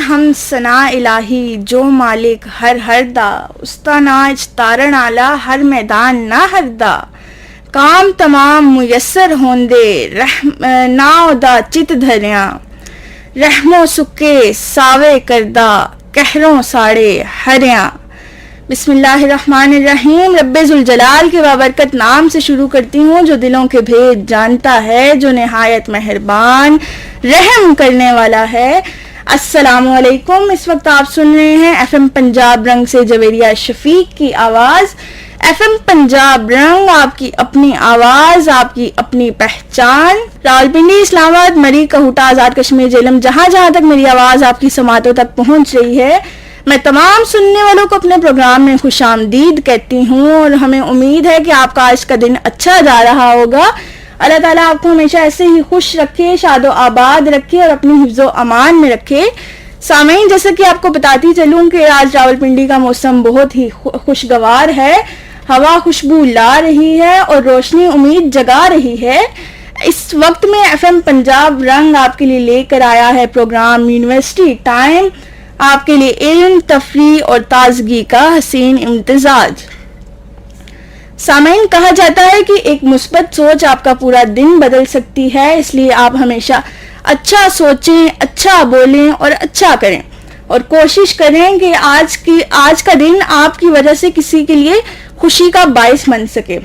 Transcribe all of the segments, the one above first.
ہم ثنا الہی جو مالک ہر دا، استاناج تارن آلہ ہر میدان نہ ہردا، کام تمام میسر ہوندے نا ادا چت دھریاں، رحمو سکے ساوے کردہ کہروں ساڑے ہریاں۔ بسم اللہ الرحمن الرحیم۔ رب ذوالجلال کے بابرکت نام سے شروع کرتی ہوں جو دلوں کے بھید جانتا ہے، جو نہایت مہربان رحم کرنے والا ہے۔ السلام علیکم۔ اس وقت آپ سن رہے ہیں ایف ایم پنجاب رنگ سے جویریہ شفیق کی آواز۔ ایف ایم پنجاب رنگ، آپ کی اپنی آواز، آپ کی اپنی پہچان۔ راولپنڈی، اسلام آباد، مری، کہوٹہ، آزاد کشمیر، جہلم، جہاں جہاں تک میری آواز آپ کی سماعتوں تک پہنچ رہی ہے، میں تمام سننے والوں کو اپنے پروگرام میں خوش آمدید کہتی ہوں، اور ہمیں امید ہے کہ آپ کا آج کا دن اچھا جا رہا ہوگا۔ اللہ تعالیٰ آپ کو ہمیشہ ایسے ہی خوش رکھے، شاد و آباد رکھے اور اپنی حفظ و امان میں رکھے۔ سامعین، جیسا کہ آپ کو بتاتی چلوں کہ آج راولپنڈی کا موسم بہت ہی خوشگوار ہے، ہوا خوشبو لا رہی ہے اور روشنی امید جگا رہی ہے۔ اس وقت میں ایف ایم پنجاب رنگ آپ کے لیے لے کر آیا ہے پروگرام یونیورسٹی ٹائم، آپ کے لیے علم، تفریح اور تازگی کا حسین امتزاج۔ سامعین، کہا جاتا ہے کہ ایک مثبت سوچ آپ کا پورا دن بدل سکتی ہے، اس لیے آپ ہمیشہ اچھا سوچیں، اچھا بولیں اور اچھا کریں، اور کوشش کریں کہ آج کا دن آپ کی وجہ سے کسی کے لیے خوشی کا باعث بن سکے۔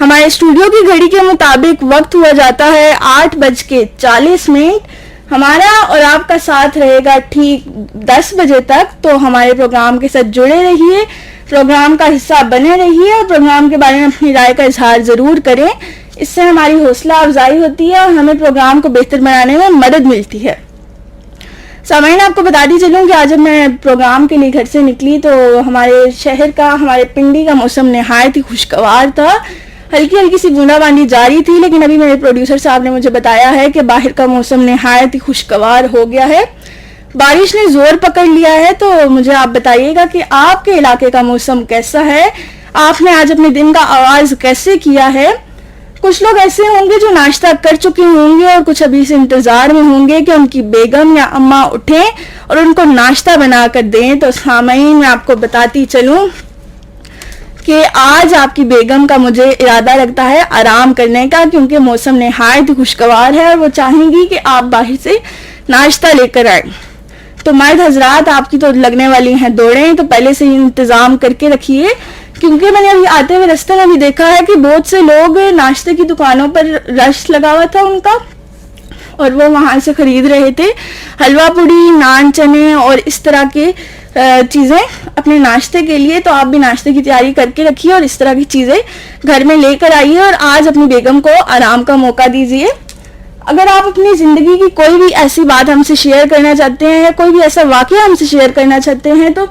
ہمارے اسٹوڈیو کی گھڑی کے مطابق وقت ہوا جاتا ہے 8:40۔ ہمارا اور آپ کا ساتھ رہے گا ٹھیک 10 بجے تک، تو ہمارے پروگرام کے ساتھ جڑے رہیے، پروگرام کا حصہ بنے رہیے اور پروگرام کے بارے میں اپنی رائے کا اظہار ضرور کریں۔ اس سے ہماری حوصلہ افزائی ہوتی ہے اور ہمیں پروگرام کو بہتر بنانے میں مدد ملتی ہے۔ سامعین، آپ کو بتاتی چلوں کہ آج جب میں پروگرام کے لیے گھر سے نکلی تو ہمارے شہر کا، ہمارے پنڈی کا موسم نہایت ہی خوشگوار تھا۔ ہلکی ہلکی سی بوندا باندی جاری تھی، لیکن ابھی میرے پروڈیوسر صاحب نے مجھے بتایا ہے کہ باہر کا موسم نہایت ہی خوشگوار ہو گیا ہے، بارش نے زور پکڑ لیا ہے۔ تو مجھے آپ بتائیے گا کہ آپ کے علاقے کا موسم کیسا ہے، آپ نے آج اپنے دن کا آغاز کیسے کیا ہے۔ کچھ لوگ ایسے ہوں گے جو ناشتہ کر چکے ہوں گے اور کچھ ابھی سے انتظار میں ہوں گے کہ ان کی بیگم یا اماں اٹھیں اور ان کو ناشتہ بنا کر دیں۔ تو سامعین، میں آپ کو بتاتی چلوں کہ آج آپ کی بیگم کا مجھے ارادہ لگتا ہے آرام کرنے کا، کیونکہ موسم نہایت خوشگوار ہے اور وہ چاہیں گی کہ آپ باہر سے ناشتہ لے کر آئیں۔ تو مرد حضرات، آپ کی تو لگنے والی ہیں دوڑیں، تو پہلے سے ہی انتظام کر کے رکھیے، کیونکہ میں نے ابھی آتے ہوئے رستے میں بھی دیکھا ہے کہ بہت سے لوگ ناشتے کی دکانوں پر رش لگا ہوا تھا ان کا، اور وہ وہاں سے خرید رہے تھے حلوہ پوڑی، نان چنے اور اس طرح کے چیزیں اپنے ناشتے کے لیے۔ تو آپ بھی ناشتے کی تیاری کر کے رکھیے اور اس طرح کی چیزیں گھر میں لے کر آئیے اور آج اپنی بیگم کو آرام کا موقع دیجیے۔ اگر آپ اپنی زندگی کی کوئی بھی ایسی بات ہم سے شیئر کرنا چاہتے ہیں یا کوئی بھی ایسا واقعہ ہم سے شیئر کرنا چاہتے ہیں تو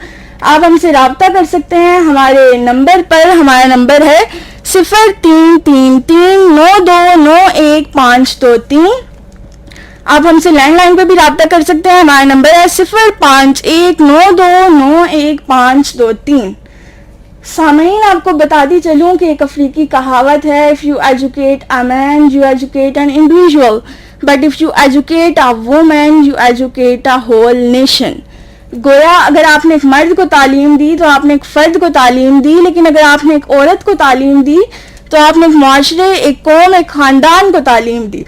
آپ ہم سے رابطہ کر سکتے ہیں ہمارے نمبر پر۔ ہمارا نمبر ہے 0333929153۔ آپ ہم سے لینڈ لائن پہ بھی رابطہ کر سکتے ہیں، ہمارا نمبر ہے 0519291523۔ سامعین، آپ کو بتاتی چلوں کہ ایک افریقی کہاوت ہے، if you educate a man you educate an individual, but if you educate a woman you educate a whole nation۔ گویا اگر آپ نے ایک مرد کو تعلیم دی تو آپ نے ایک فرد کو تعلیم دی، لیکن اگر آپ نے ایک عورت کو تعلیم دی تو آپ نے ایک معاشرے، ایک قوم، ایک خاندان کو تعلیم دی۔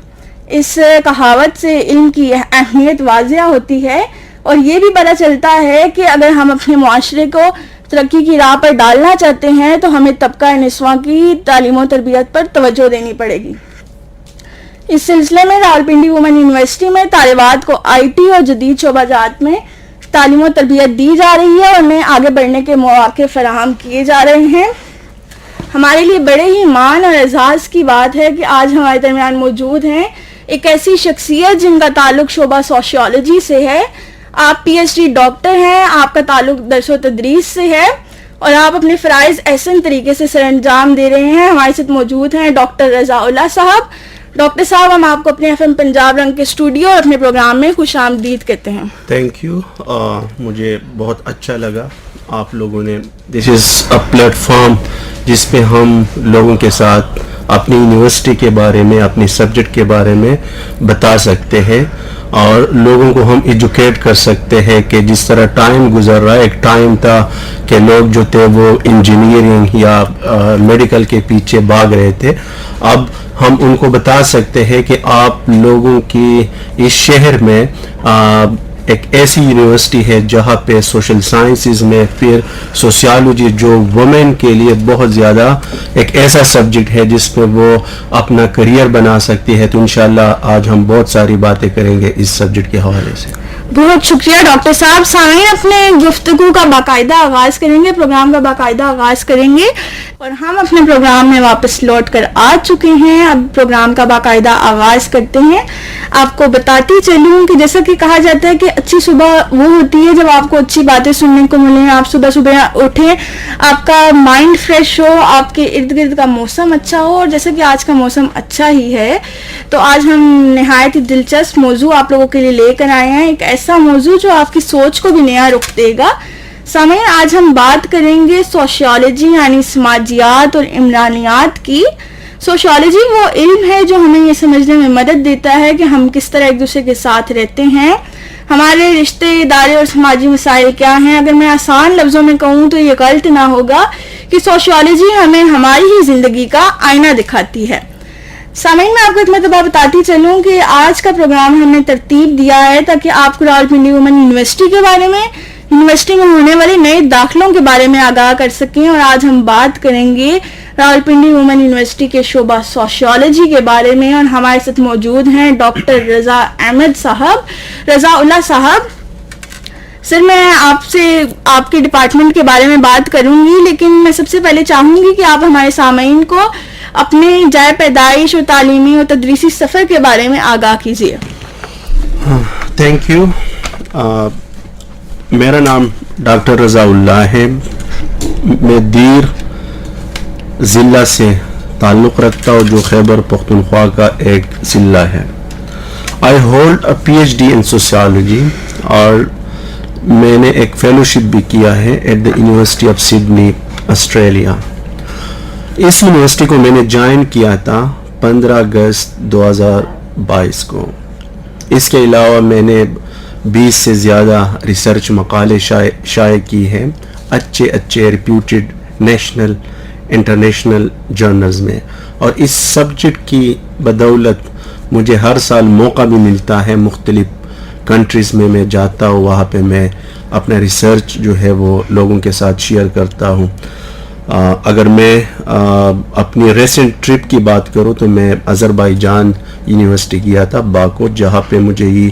اس کہاوت سے علم کی اہمیت واضح ہوتی ہے، اور یہ بھی پتہ چلتا ہے کہ اگر ہم اپنے معاشرے کو ترقی کی راہ پر ڈالنا چاہتے ہیں تو ہمیں طبقہ نسواں کی تعلیم و تربیت پر توجہ دینی پڑے گی۔ اس سلسلے میں راولپنڈی وومن یونیورسٹی میں طالبات کو آئی ٹی اور جدید شعبہ جات میں تعلیم و تربیت دی جا رہی ہے اور انہیں آگے بڑھنے کے مواقع فراہم کیے جا رہے ہیں۔ ہمارے لیے بڑے ہی مان اور اعزاز کی بات ہے کہ آج ہمارے درمیان موجود ہیں ایک ایسی شخصیت جن کا تعلق شعبہ سوشیالوجی سے ہے۔ آپ پی ایچ ڈی ڈاکٹر ہیں، آپ کا تعلق درس و تدریس سے ہے اور آپ اپنے فرائض احسن طریقے سے سر انجام دے رہے ہیں۔ ہمارے ساتھ موجود ہیں ڈاکٹر رضا اللہ صاحب۔ ڈاکٹر صاحب، ہم آپ کو اپنے ایف ایم پنجاب رنگ کے اسٹوڈیو اور اپنے پروگرام میں خوش آمدید کہتے ہیں۔ تھینک یو، مجھے بہت اچھا لگا آپ لوگوں نے، دس از اے پلیٹ فارم جس پہ ہم لوگوں کے ساتھ اپنی یونیورسٹی کے بارے میں, اپنی سبجیکٹ کے بارے میں بتا سکتے ہیں اور لوگوں کو ہم ایجوکیٹ کر سکتے ہیں کہ جس طرح ٹائم گزر رہا ہے, ایک ٹائم تھا کہ لوگ جو تھے وہ انجینئرنگ یا میڈیکل کے پیچھے بھاگ رہے تھے, اب ہم ان کو بتا سکتے ہیں کہ آپ لوگوں کی اس شہر میں ایک ایسی یونیورسٹی ہے جہاں پہ سوشل سائنسز میں پھر سوشیالوجی جو وومن کے لیے بہت زیادہ ایک ایسا سبجیکٹ ہے جس پہ وہ اپنا کریئر بنا سکتی ہے. تو انشاءاللہ آج ہم بہت ساری باتیں کریں گے اس سبجیکٹ کے حوالے سے. بہت شکریہ ڈاکٹر صاحب. سامعین اپنے گفتگو کا باقاعدہ آغاز کریں گے, پروگرام کا باقاعدہ آغاز کریں گے, اور ہم اپنے پروگرام میں واپس لوٹ کر آ چکے ہیں. اب پروگرام کا باقاعدہ آغاز کرتے ہیں. آپ کو بتاتی چلوں کہ جیسا کہ کہا جاتا ہے کہ اچھی صبح وہ ہوتی ہے جب آپ کو اچھی باتیں سننے کو ملیں, آپ صبح صبح اٹھیں, آپ کا مائنڈ فریش ہو, آپ کے ارد گرد کا موسم اچھا ہو, اور جیسا کہ آج کا موسم اچھا ہی ہے تو آج ہم نہایت ہی دلچسپ موضوع آپ لوگوں کے لیے لے کر آئے ہیں, ایک ایسا موضوع جو آپ کی سوچ کو بھی نیا رخ دے گا. سامعین, آج ہم بات کریں گے سوشیالوجی یعنی سماجیات اور عمرانیات کی. سوشیالوجی وہ علم ہے جو ہمیں یہ سمجھنے میں مدد دیتا ہے کہ ہم کس طرح ایک دوسرے کے ساتھ رہتے ہیں, ہمارے رشتے ادارے اور سماجی مسائل کیا ہیں. اگر میں آسان لفظوں میں کہوں تو یہ غلط نہ ہوگا کہ سوشیالوجی ہمیں ہماری ہی زندگی کا آئینہ دکھاتی ہے. سامعین, میں آپ کو ایک مرتبہ بتاتی چلوں کہ آج کا پروگرام ہم نے ترتیب دیا ہے تاکہ آپ کو راولپنڈی وومن یونیورسٹی کے بارے میں, یونیورسٹی میں ہونے والے نئے داخلوں کے بارے میں آگاہ کر سکیں. اور آج ہم بات کریں گے راولپنڈی وومن یونیورسٹی کے شعبہ سوشیالوجی کے بارے میں, اور ہمارے ساتھ موجود ہیں ڈاکٹر رضا احمد صاحب, رضا اللہ صاحب. سر, میں آپ سے آپ کے ڈپارٹمنٹ کے بارے میں بات کروں گی, لیکن میں سب سے پہلے چاہوں گی کہ آپ ہمارے سامعین کو اپنے جائے پیدائش اور تعلیمی اور تدریسی سفر کے بارے میں آگاہ کیجیے. Thank you. میرا نام ڈاکٹر رضا اللہ ہے. میں دیر ضلع سے تعلق رکھتا ہوں جو خیبر پختونخوا کا ایک ضلع ہے. I hold a P H D in sociology, اور میں نے ایک فیلوشپ بھی کیا ہے at the university of Sydney Australia. اس یونیورسٹی کو میں نے جوائن کیا تھا 15 اگست 2022 کو. اس کے علاوہ میں نے 20 سے زیادہ ریسرچ مقالے شائع کی ہیں اچھے ریپیوٹیڈ نیشنل انٹرنیشنل جرنلز میں, اور اس سبجیکٹ کی بدولت مجھے ہر سال موقع بھی ملتا ہے. مختلف کنٹریز میں جاتا ہوں, وہاں پہ میں اپنا ریسرچ جو ہے وہ لوگوں کے ساتھ شیئر کرتا ہوں. اگر میں اپنی ریسنٹ ٹرپ کی بات کروں تو میں آذربائیجان یونیورسٹی گیا تھا باکو, جہاں پہ مجھے یہ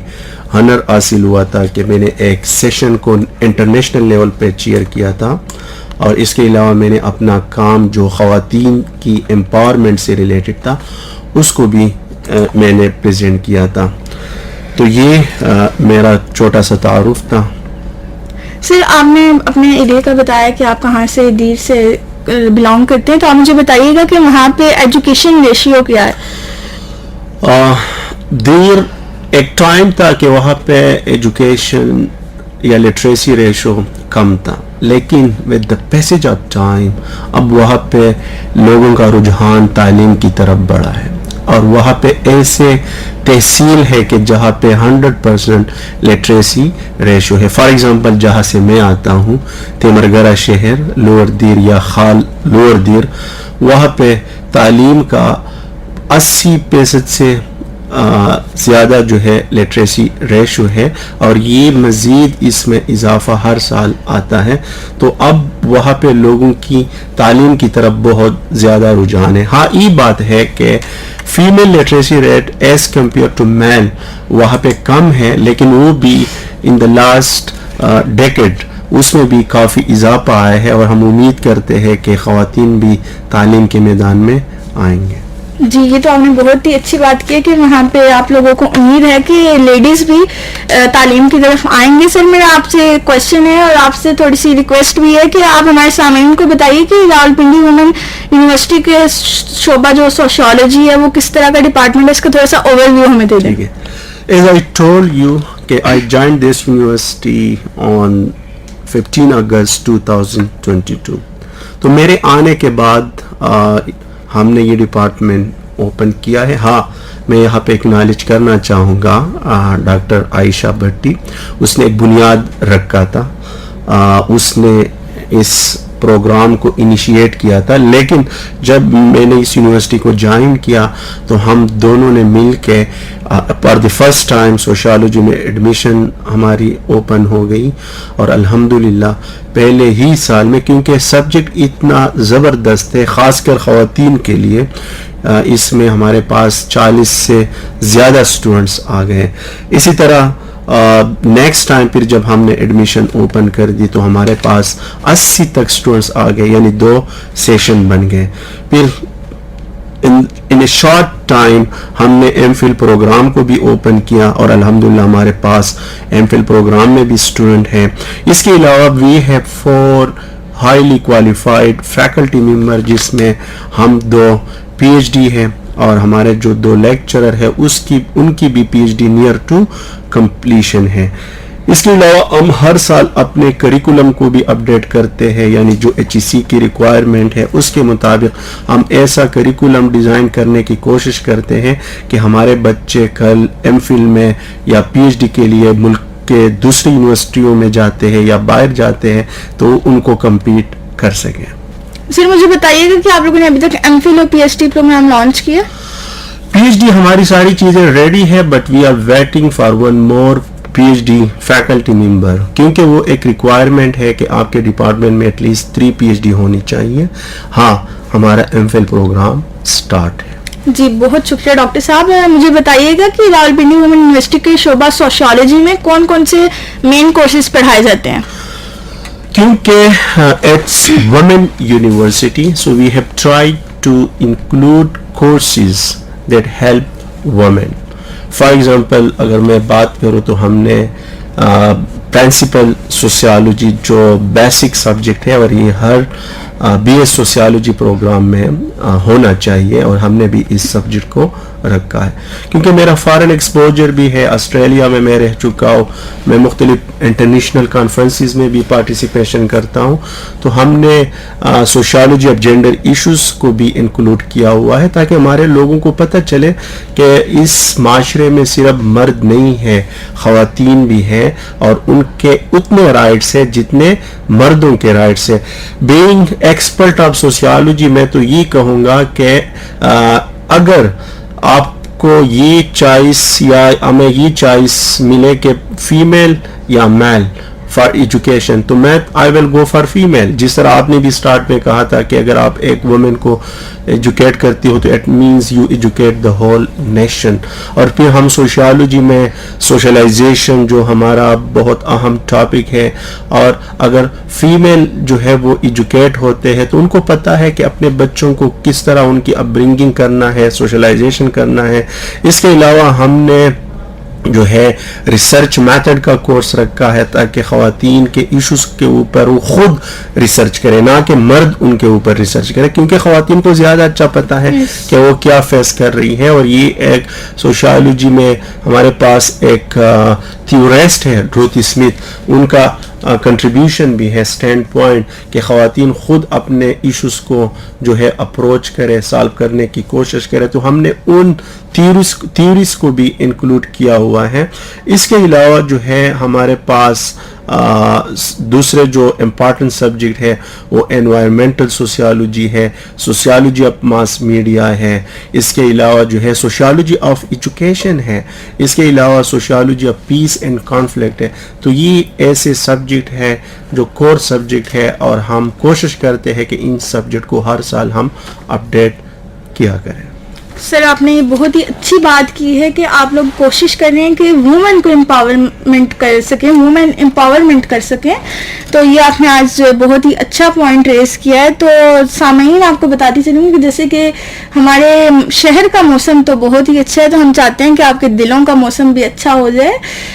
ہنر حاصل ہوا تھا کہ میں نے ایک سیشن کو انٹرنیشنل لیول پہ چیئر کیا تھا. اور اس کے علاوہ میں نے اپنا کام جو خواتین کی امپاورمنٹ سے ریلیٹڈ تھا اس کو بھی میں نے پریزنٹ کیا تھا. تو یہ میرا چھوٹا سا تعارف تھا. سر, آپ نے اپنے ایریا کا بتایا کہ آپ کہاں سے دیر سے بلانگ کرتے ہیں, تو آپ مجھے بتائیے گا کہ وہاں پہ ایجوکیشن ریشیو کیا ہے؟ دیر ایک ٹائم تھا کہ وہاں پہ ایجوکیشن یا لٹریسی ریشو کم تھا, لیکن with the passage of time اب وہاں پہ لوگوں کا رجحان تعلیم کی طرف بڑھا ہے, اور وہاں پہ ایسے تحصیل ہے کہ جہاں پہ 100% لٹریسی ریشو ہے. فار ایگزامپل جہاں سے میں آتا ہوں تیمرگرہ شہر, لوور دیر یا خال لوور دیر, وہاں پہ تعلیم کا 80% سے زیادہ جو ہے لٹریسی ریشو ہے, اور یہ مزید اس میں اضافہ ہر سال آتا ہے. تو اب وہاں پہ لوگوں کی تعلیم کی طرف بہت زیادہ رجحان ہے. ہاں یہ بات ہے کہ female literacy rate as compare to men وہاں پہ کم ہے, لیکن وہ بھی ان دا لاسٹ ڈیکیڈ اس میں بھی کافی اضافہ آیا ہے, اور ہم امید کرتے ہیں کہ خواتین بھی تعلیم کے میدان میں آئیں گے. جی, یہ تو آپ نے بہت ہی اچھی بات کی کہ وہاں پہ آپ لوگوں کو امید ہے کہ لیڈیز بھی تعلیم کی طرف آئیں گے. سر, میرا آپ سے کوشچن ہے اور آپ سے تھوڑی سی ریکویسٹ بھی ہے کہ آپ ہمارے سامعین کو بتائیے کہ راولپنڈی وومن یونیورسٹی کے شعبہ جو سوشیالوجی ہے وہ کس طرح کا ڈپارٹمنٹ ہے, اس کا تھوڑا سا اوور ویو ہمیں دے دیں. As I told you کہ I joined this university on 15 اگست 2022. تو میرے آنے کے بعد ہم نے یہ ڈپارٹمنٹ اوپن کیا ہے. ہاں میں یہاں پہ اکنالج کرنا چاہوں گا ڈاکٹر عائشہ بھٹی, اس نے ایک بنیاد رکھا تھا, اس نے اس پروگرام کو انیشیٹ کیا تھا, لیکن جب میں نے اس یونیورسٹی کو جوائن کیا تو ہم دونوں نے مل کے for the first time sociology میں ایڈمیشن ہماری اوپن ہو گئی, اور الحمدللہ پہلے ہی سال میں, کیونکہ سبجیکٹ اتنا زبردست ہے خاص کر خواتین کے لیے, اس میں ہمارے پاس 40 سے زیادہ سٹوڈنٹس آ گئے. اسی طرح نیکسٹ ٹائم پھر جب ہم نے ایڈمیشن اوپن کر دی تو ہمارے پاس 80 تک سٹوڈنٹس آ گئے, یعنی 2 سیشن بن گئے. پھر ان اے شارٹ ٹائم ہم نے ایم فل پروگرام کو بھی اوپن کیا, اور الحمدللہ ہمارے پاس ایم فل پروگرام میں بھی اسٹوڈنٹ ہیں. اس کے علاوہ we have 4 highly qualified faculty member, جس میں ہم 2 پی ایچ ڈی ہیں, اور ہمارے جو 2 لیکچرر ہے ان کی بھی P H D near to completion ہے. اس کے علاوہ ہم ہر سال اپنے کریکولم کو بھی اپڈیٹ کرتے ہیں, یعنی جو ایچ ای سی کی ریکوائرمنٹ ہے اس کے مطابق ہم ایسا کریکولم ڈیزائن کرنے کی کوشش کرتے ہیں کہ ہمارے بچے کل ایم فل میں یا پی ایچ ڈی کے لیے ملک کے دوسری یونیورسٹیوں میں جاتے ہیں یا باہر جاتے ہیں تو ان کو کمپیٹ کر سکیں. سر مجھے بتائیے گا کہ آپ لوگوں نے ابھی تک ایم فل اور P H D programme launch کیا؟ پی ایچ ڈی ہماری ساری چیزیں ریڈی ہے, but we are waiting for one more P H D faculty member, کیونکہ وہ ایک ریکوائرمنٹ ہے کہ آپ کے ڈپارٹمنٹ میں at least 3 P H D ہونی چاہیے. ہاں ہمارا ایم فل پروگرام سٹارٹ ہے. جی بہت شکریہ ڈاکٹر صاحب. مجھے بتائیے گا کہ راولپنڈی وومن یونیورسٹی کے شعبہ سوشیالوجی میں کون کون سے مین کورسز پڑھائے جاتے ہیں؟ کیونکہ it's woman university, so we have tried to include courses that help women. For example اگر میں بات کروں تو ہم نے پرنسپل سوشیالوجی جو بیسک سبجیکٹ ہے, اور یہ ہر بی ایس سوشیالوجی پروگرام میں ہونا چاہیے, اور ہم نے بھی اس سبجیکٹ کو رکھا ہے. کیونکہ میرا فارن ایکسپوجر بھی ہے, آسٹریلیا میں میں رہ چکا ہوں, میں مختلف انٹرنیشنل کانفرنسز میں بھی پارٹیسپیشن کرتا ہوں, تو ہم نے سوشیالوجی آف جینڈر ایشوز کو بھی انکلوڈ کیا ہوا ہے, تاکہ ہمارے لوگوں کو پتہ چلے کہ اس معاشرے میں صرف مرد نہیں ہے, خواتین بھی ہیں, اور ان کے اتنے رائٹس ہیں جتنے مردوں کے رائٹس ہیں. بینگ ایکسپرٹ آف سوشیالوجی میں تو یہ کہوں گا کہ اگر آپ کو یہ چوائس یا ہمیں یہ چوائس ملے کہ فیمیل یا میل فار ایجوکیشن, تو میں آئی ول گو فار فیمیل. جس طرح آپ نے بھی اسٹارٹ میں کہا تھا کہ اگر آپ ایک وومن کو ایجوکیٹ کرتی ہو تو it means you educate the whole nation. اور پھر ہم سوشیالوجی میں سوشلائزیشن جو ہمارا بہت اہم ٹاپک ہے, اور اگر فیمیل جو ہے وہ ایجوکیٹ ہوتے ہیں تو ان کو پتہ ہے کہ اپنے بچوں کو کس طرح ان کی اپ برنگنگ کرنا ہے, سوشلائزیشن کرنا ہے. اس کے علاوہ ہم نے جو ہے ریسرچ میتھڈ کا کورس رکھا ہے, تاکہ خواتین کے ایشوز کے اوپر وہ خود ریسرچ کرے, نہ کہ مرد ان کے اوپر ریسرچ کرے, کیونکہ خواتین کو زیادہ اچھا پتہ ہے کہ وہ کیا فیس کر رہی ہیں. اور یہ ایک سوشیالوجی میں ہمارے پاس ایک تھیورسٹ ہے ڈروتھی اسمتھ, ان کا کنٹریبیوشن بھی ہے اسٹینڈ پوائنٹ کہ خواتین خود اپنے ایشوز کو جو ہے اپروچ کرے, سالو کرنے کی کوشش کرے. تو ہم نے ان تھیوریز کو بھی انکلوڈ کیا ہوا ہے. اس کے علاوہ جو ہے ہمارے پاس دوسرے جو امپارٹنٹ سبجیکٹ ہے وہ انوائرمنٹل سوشیالوجی ہے, سوشیالوجی آف ماس میڈیا ہے, اس کے علاوہ جو ہے سوشیالوجی آف ایجوکیشن ہے, اس کے علاوہ sociology of peace and conflict ہے. تو یہ ایسے سبجیکٹ ہے جو کور سبجیکٹ ہے, اور ہم کوشش کرتے ہیں کہ ان سبجیکٹ کو ہر سال ہم اپڈیٹ کیا کریں. سر آپ نے بہت ہی اچھی بات کی ہے کہ آپ لوگ کوشش کر رہے ہیں کہ وومن کو امپاورمنٹ کر سکیں, وومن امپاورمنٹ کر سکیں. تو یہ آپ نے آج بہت ہی اچھا پوائنٹ ریز کیا ہے. تو سامعین آپ کو بتاتی چلوں گی کہ جیسے کہ ہمارے شہر کا موسم تو بہت ہی اچھا ہے, تو ہم چاہتے ہیں کہ آپ کے دلوں کا موسم بھی اچھا ہو جائے.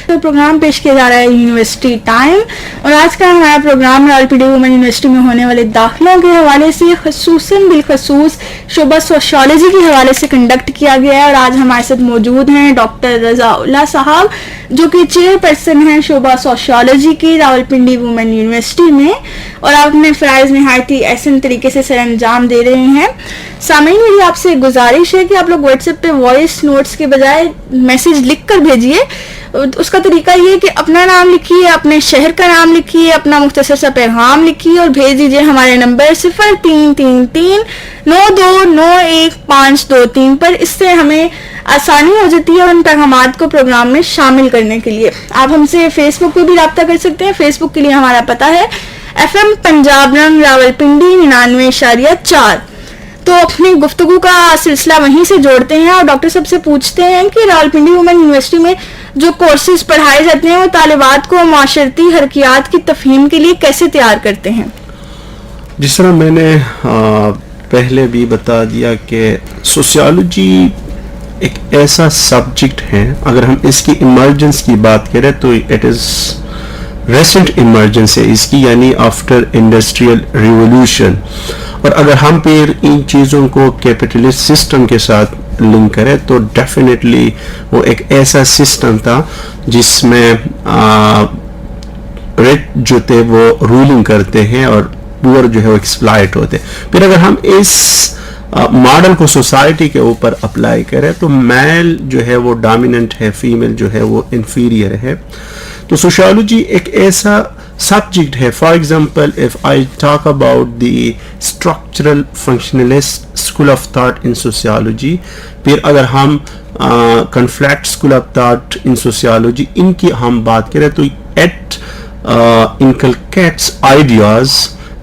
تو پروگرام پیش کیا جا رہا ہے یونیورسٹی ٹائم, اور آج کا ہمارا پروگرام راولپنڈی وومن یونیورسٹی میں ہونے والے داخلوں کے حوالے سے, خصوصاً بالخصوص شعبہ سوشیالوجی کے حوالے سے کنڈکٹ کیا گیا ہے. اور آج ہمارے ساتھ موجود ہیں ڈاکٹر رضا اللہ صاحب, جو کہ چیئر پرسن ہیں شعبہ سوشیالوجی کی راولپنڈی وومن یونیورسٹی میں, اور آپ اپنے فرائض نہایت ہی احسن طریقے سے سر انجام دے رہے ہیں. سامعین, میری آپ سے گزارش ہے کہ آپ لوگ واٹس ایپ پہ وائس نوٹس کے بجائے میسج لکھ کر بھیجیے. اس کا طریقہ یہ ہے کہ اپنا نام لکھیے, اپنے شہر کا نام لکھیے, اپنا مختصر سا پیغام لکھیے اور بھیج دیجیے ہمارے نمبر 0333921523 پر. اس سے ہمیں آسانی ہو جاتی ہے ان پیغامات کو پروگرام میں شامل کرنے کے لیے. آپ ہم سے فیس بک پہ بھی رابطہ کر سکتے ہیں. فیس بک کے لیے ہمارا پتہ ہے FM پنجاب رنگ راولپنڈی 99.4. تو اپنی گفتگو کا سلسلہ وہیں سے جوڑتے ہیں اور ڈاکٹر صاحب سے پوچھتے ہیں کہ راولپنڈی وومن یونیورسٹی میں جو کورسز پڑھائے جاتے ہیں وہ طالبات کو معاشرتی حرکیات کی تفہیم کے لیے کیسے تیار کرتے ہیں؟ جس طرح میں نے پہلے بھی بتا دیا کہ سوشیالوجی ایک ایسا سبجیکٹ ہے, اگر ہم اس کی ایمرجنس کی بات کریں تو اٹ از ریسنٹ ایمرجنس ہے اس کی, یعنی آفٹر انڈسٹریل ریولوشن. اور اگر ہم پھر ان چیزوں کو کیپٹلسٹ سسٹم کے ساتھ لنک کریں تو ڈیفینیٹلی وہ ایک ایسا سسٹم تھا جس میں ریٹ جو تھے وہ رولنگ کرتے ہیں اور پور جو ہے وہ ایکسپلائٹ ہوتے. پھر اگر ہم اس ماڈل کو سوسائٹی کے اوپر اپلائی کریں تو میل جو ہے وہ ڈومیننٹ ہے, فیمیل جو ہے وہ انفیریئر ہے. تو سوشیالوجی ایک ایسا سبجیکٹ ہے. For example, if I talk about the structural functionalist school of thought in sociology, پھر اگر ہم conflict school of thought in sociology ان کی ہم بات کریں تو it inculcates ideas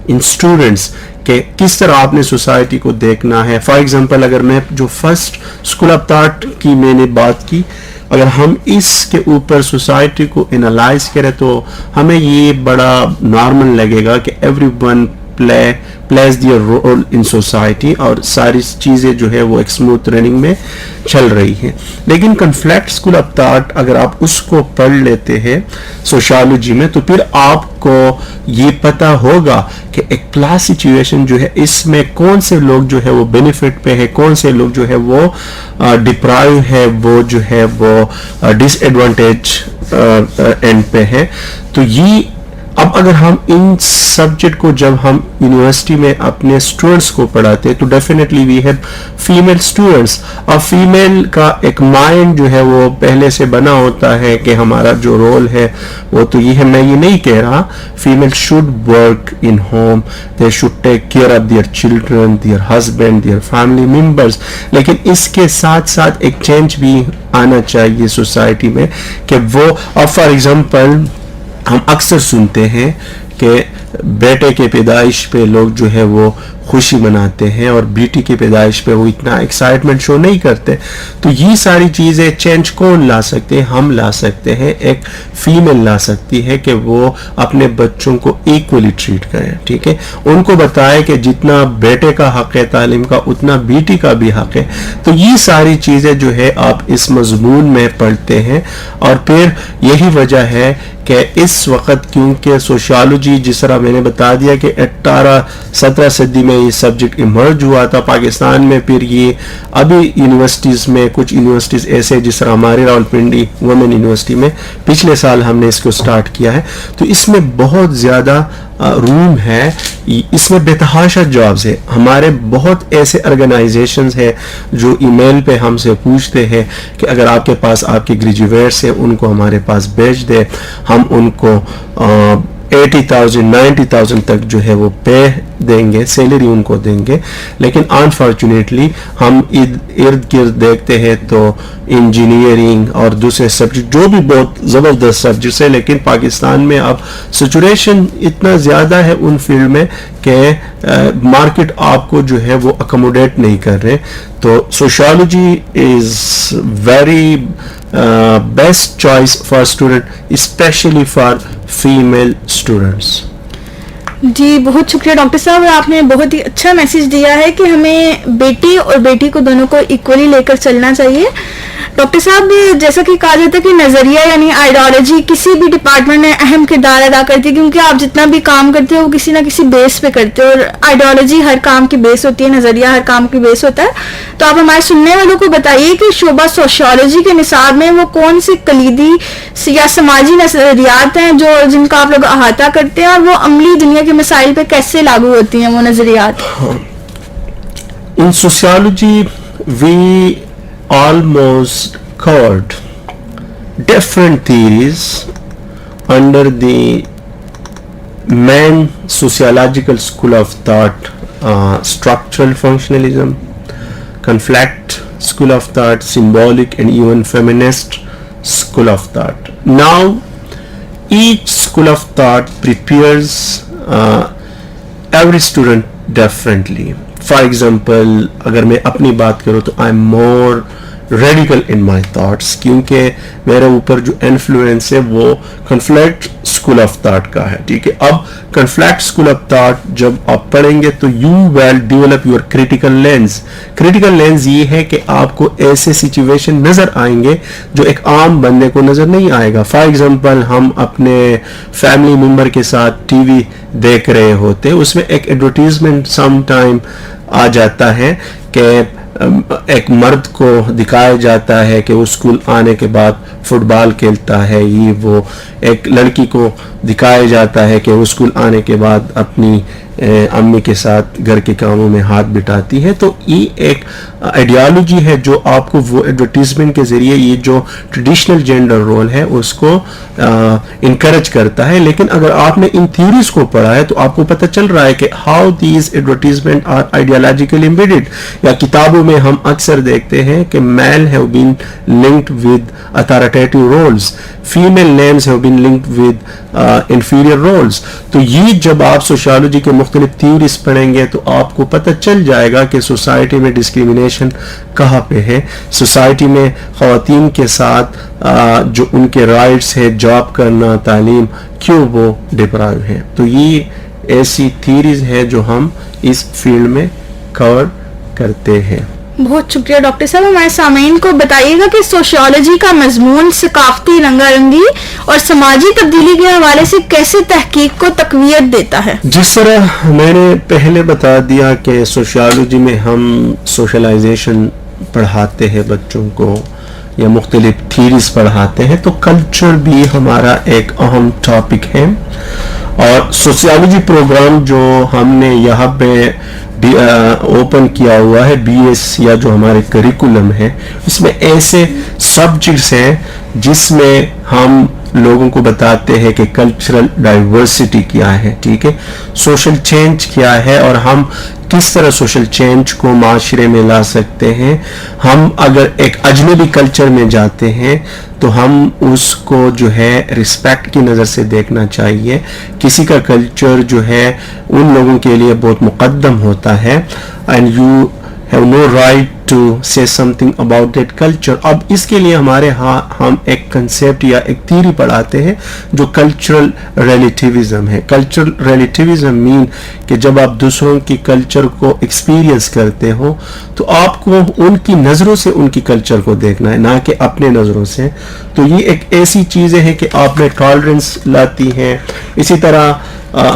in students کہ کس طرح آپ نے سوسائٹی کو دیکھنا ہے. فار ایگزامپل, اگر میں جو فرسٹ اسکول آف تھاٹ کی میں نے بات کی, اگر ہم اس کے اوپر سوسائٹی کو انالائز کریں تو ہمیں یہ بڑا نارمل لگے گا کہ everyone plays their role in society اور ساری چیزیں جو ہے وہ ایک اسموتھ رننگ میں چل رہی ہیں. لیکن کنفلیکٹ اسکول آف تھاٹ اگر آپ اس کو پڑھ لیتے ہیں سوشیالوجی میں تو پھر آپ کو یہ پتہ ہوگا کہ ایک کلاس سچویشن جو ہے اس میں کون سے لوگ جو ہے وہ بینیفٹ پہ ہے, کون سے لوگ جو ہے وہ ڈپرائیو ہے, وہ جو ہے وہ ڈس ایڈوانٹیج اینڈ پہ ہے. تو یہ اب اگر ہم ان سبجیکٹ کو جب ہم یونیورسٹی میں اپنے اسٹوڈنٹس کو پڑھاتے ہیں تو definitely we have female students. اور فیمیل کا ایک مائنڈ جو ہے وہ پہلے سے بنا ہوتا ہے کہ ہمارا جو رول ہے وہ تو یہ ہے. میں یہ نہیں کہہ رہا female should work in home, they should take care of their children, their husband, their family members, لیکن اس کے ساتھ ساتھ ایک چینج بھی آنا چاہیے سوسائٹی میں کہ وہ. اور فار ایگزامپل, ہم اکثر سنتے ہیں کہ بیٹے کے پیدائش پہ لوگ جو ہے وہ خوشی مناتے ہیں اور بیٹی کی پیدائش پہ وہ اتنا ایکسائٹمنٹ شو نہیں کرتے. تو یہ ساری چیزیں چینج کون لا سکتے ہیں؟ ہم لا سکتے ہیں. ایک فیمیل لا سکتی ہے کہ وہ اپنے بچوں کو ایکولی ٹریٹ کریں, ٹھیک ہے, ان کو بتائے کہ جتنا بیٹے کا حق ہے تعلیم کا اتنا بیٹی کا بھی حق ہے. تو یہ ساری چیزیں جو ہے آپ اس مضمون میں پڑھتے ہیں. اور پھر یہی وجہ ہے کہ اس وقت کیونکہ سوشیالوجی جس طرح میں نے بتا دیا کہ 18-17 صدی میں یہ سبجیکٹ ایمرج ہوا تھا پاکستان میں. پھر یہ ابھی یونیورسٹیز میں کچھ یونیورسٹیز ایسے جس طرح ہمارے راولپنڈی وومن یونیورسٹی میں پچھلے سال ہم نے اس کو سٹارٹ کیا ہے. تو اس میں بہت زیادہ روم ہے, اس میں بے تحاشا جابز ہے. ہمارے بہت ایسے آرگنائزیشنز ہیں جو ای میل پہ ہم سے پوچھتے ہیں کہ اگر آپ کے پاس آپ کے گریجویٹس ہیں ان کو ہمارے پاس بھیج دے, ہم ان کو 80,000-90,000 تک جو ہے وہ پے دیں گے, سیلری ان کو دیں گے. لیکن انفارچونیٹلی ہم ارد گرد دیکھتے ہیں تو انجینئرنگ اور دوسرے سبجیکٹ جو بھی بہت زبردست سبجیکٹس ہے, لیکن پاکستان میں اب سچوریشن اتنا زیادہ ہے ان فیلڈ میں کہ مارکیٹ آپ کو جو ہے وہ اکوموڈیٹ نہیں کر رہے. تو sociology is very best choice for student, specially for female students. جی بہت شکریہ ڈاکٹر صاحب, آپ نے بہت ہی اچھا میسج دیا ہے کہ ہمیں بیٹی اور بیٹی کو دونوں کو ایکولی لے کر چلنا چاہیے. ڈاکٹر صاحب جیسا کہ کہا جاتا ہے کہ نظریہ یعنی آئیڈیالوجی کسی بھی ڈپارٹمنٹ میں اہم کردار ادا کرتی ہے، کیونکہ آپ جتنا بھی کام کرتے ہو وہ کسی نہ کسی بیس پہ کرتے ہو، اور آئیڈیالوجی ہر کام کی بیس ہوتی ہے، نظریہ ہر کام کی بیس ہوتا ہے. تو آپ ہمارے سننے والوں کو بتائیے کہ شعبہ سوشیولوجی کے نصاب میں وہ کون سی کلیدی یا سماجی نظریات ہیں جن کا آپ لوگ احاطہ کرتے ہیں، اور وہ عملی دنیا کے مسائل پہ کیسے لاگو ہوتی ہیں وہ نظریات؟ In sociology, we almost covered different theories under the main sociological school of thought, structural functionalism, conflict school of thought, symbolic and even feminist school of thought. Now, each school of thought prepares every student differently. For example, اگر میں اپنی بات کروں تو I'm more radical in my thoughts، کیونکہ میرے اوپر جو انفلوئنس ہے وہ کنفلیکٹ اسکول آف تھاٹ کا ہے. ٹھیک ہے، اب کنفلیکٹ اسکول آف تھاٹ جب آپ پڑھیں گے تو you will develop your critical lens. Critical lens یہ ہے کہ آپ کو ایسے سچویشن نظر آئیں گے جو ایک عام بندے کو نظر نہیں آئے گا. فار ایگزامپل، ہم اپنے فیملی ممبر کے ساتھ ٹی وی دیکھ رہے ہوتے، اس میں ایک ایڈورٹیزمنٹ سم ٹائم آ جاتا ہے کہ ایک مرد کو دکھایا جاتا ہے کہ وہ اسکول آنے کے بعد فٹ بال کھیلتا ہے، یہ وہ. ایک لڑکی کو دکھایا جاتا ہے کہ وہ اسکول آنے کے بعد اپنی امی کے ساتھ گھر کے کاموں میں ہاتھ بٹاتی ہے. تو یہ ایک آئیڈیالوجی ہے جو آپ کو وہ ایڈورٹیزمنٹ کے ذریعے یہ جو ٹریڈیشنل جینڈر رول ہے اس کو انکریج کرتا ہے. لیکن اگر آپ نے ان تھیوریز کو پڑھا ہے تو آپ کو پتہ چل رہا ہے کہ how these advertisement are ideologically embedded. یا کتابوں میں ہم اکثر دیکھتے ہیں کہ male have been linked with authoritative roles, female names have been linked with inferior roles. تو یہ جب آپ سوشیولوجی کے مختلف تھیوریز پڑھیں گے تو آپ کو پتہ چل جائے گا کہ سوسائٹی میں ڈسکریمنیشن کہاں پہ ہے، سوسائٹی میں خواتین کے ساتھ جو ان کے رائٹس ہے، جاب کرنا، تعلیم، کیوں وہ ڈپرائیو ہیں. تو یہ ایسی تھیوریز ہے جو ہم اس فیلڈ میں کور کرتے ہیں. بہت شکریہ ڈاکٹر صاحب. ہمارے سامعین کو بتائیے گا کہ سوشیولوجی کا مضمون ثقافتی رنگا رنگی اور سماجی تبدیلی کے حوالے سے کیسے تحقیق کو تقویت دیتا ہے؟ جس طرح میں نے پہلے بتا دیا کہ سوشیولوجی میں ہم سوشلائزیشن پڑھاتے ہیں بچوں کو یا مختلف تھیریز پڑھاتے ہیں، تو کلچر بھی ہمارا ایک اہم ٹاپک ہے. اور سوشیولوجی پروگرام جو ہم نے یہاں پہ اوپن کیا ہوا ہے، بی ایس یا جو ہمارے کریکولم ہے، اس میں ایسے سبجیکٹس ہیں جس میں ہم لوگوں کو بتاتے ہیں کہ کلچرل ڈائیورسٹی کیا ہے، ٹھیک ہے، سوشل چینج کیا ہے اور ہم کس طرح سوشل چینج کو معاشرے میں لا سکتے ہیں. ہم اگر ایک اجنبی کلچر میں جاتے ہیں تو ہم اس کو جو ہے رسپیکٹ کی نظر سے دیکھنا چاہیے. کسی کا کلچر جو ہے ان لوگوں کے لیے بہت مقدم ہوتا ہے، and you have no right to say something about that culture. اب اس کے لیے ہمارے ہاں ہم ایک کنسیپٹ یا ایک تھیوری پڑھاتے ہیں جو کلچرل ریلیٹیوزم ہے. کلچرل ریلیٹیوزم مین کہ جب آپ دوسروں کی کلچر کو ایکسپیرینس کرتے ہو تو آپ کو ان کی نظروں سے ان کی کلچر کو دیکھنا ہے، نہ کہ اپنے نظروں سے. تو یہ ایک ایسی چیزیں ہیں کہ آپ میں ٹالرنس لاتی ہیں. اسی طرح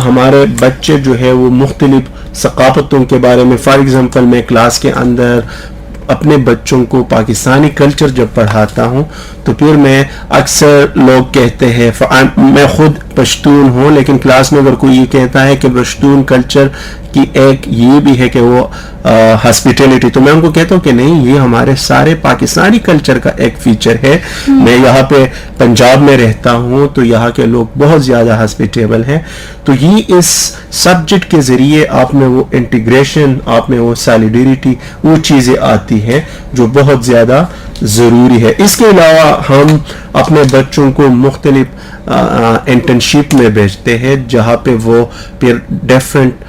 ہمارے بچے جو ہے وہ مختلف ثقافتوں کے بارے میں، فار ایگزامپل میں کلاس کے اندر اپنے بچوں کو پاکستانی کلچر جب پڑھاتا ہوں تو پھر میں اکثر لوگ کہتے ہیں، میں خود پشتون ہوں لیکن کلاس میں اگر کوئی یہ کہتا ہے کہ پشتون کلچر کی ایک یہ بھی ہے کہ وہ ہاسپیٹیلٹی، تو میں ان کو کہتا ہوں کہ نہیں، یہ ہمارے سارے پاکستانی کلچر کا ایک فیچر ہے. میں یہاں پہ پنجاب میں رہتا ہوں تو یہاں کے لوگ بہت زیادہ ہاسپیٹیبل ہیں. تو یہ اس سبجیکٹ کے ذریعے آپ میں وہ انٹیگریشن، آپ میں وہ سالیڈیریٹی، وہ چیزیں آتی ہیں جو بہت زیادہ ضروری ہے. اس کے علاوہ ہم اپنے بچوں کو مختلف انٹرنشپ میں بھیجتے ہیں جہاں پہ وہ پھر ڈیفرنٹ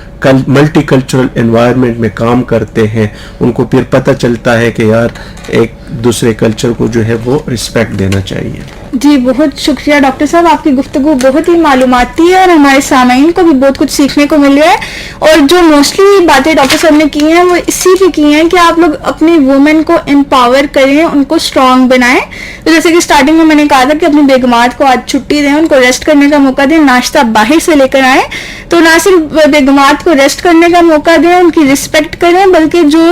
ملٹی کلچرل انوائرمنٹ میں کام کرتے ہیں. ان کو پھر پتہ چلتا ہے کہ یار ایک دوسرے کلچر کو جو ہے وہ رسپیکٹ دینا چاہیے. جی بہت شکریہ ڈاکٹر صاحب، آپ کی گفتگو بہت ہی معلوماتی ہے اور ہمارے سامعین کو بھی بہت کچھ سیکھنے کو مل رہا ہے. اور جو موسٹلی باتیں ڈاکٹر صاحب نے کی ہیں وہ اسی پہ کی ہیں کہ آپ لوگ اپنی وومن کو امپاور کریں, ان کو اسٹرانگ بنائیں. تو جیسے کہ اسٹارٹنگ میں نے کہا تھا کہ اپنی بیگمات کو آج چھٹی دیں, ان کو ریسٹ کرنے کا موقع دیں, ناشتہ باہر سے لے کر آئیں. تو نہ صرف بیگمات کو ریسٹ کرنے کا موقع دیں, ان کی رسپیکٹ کریں, بلکہ جو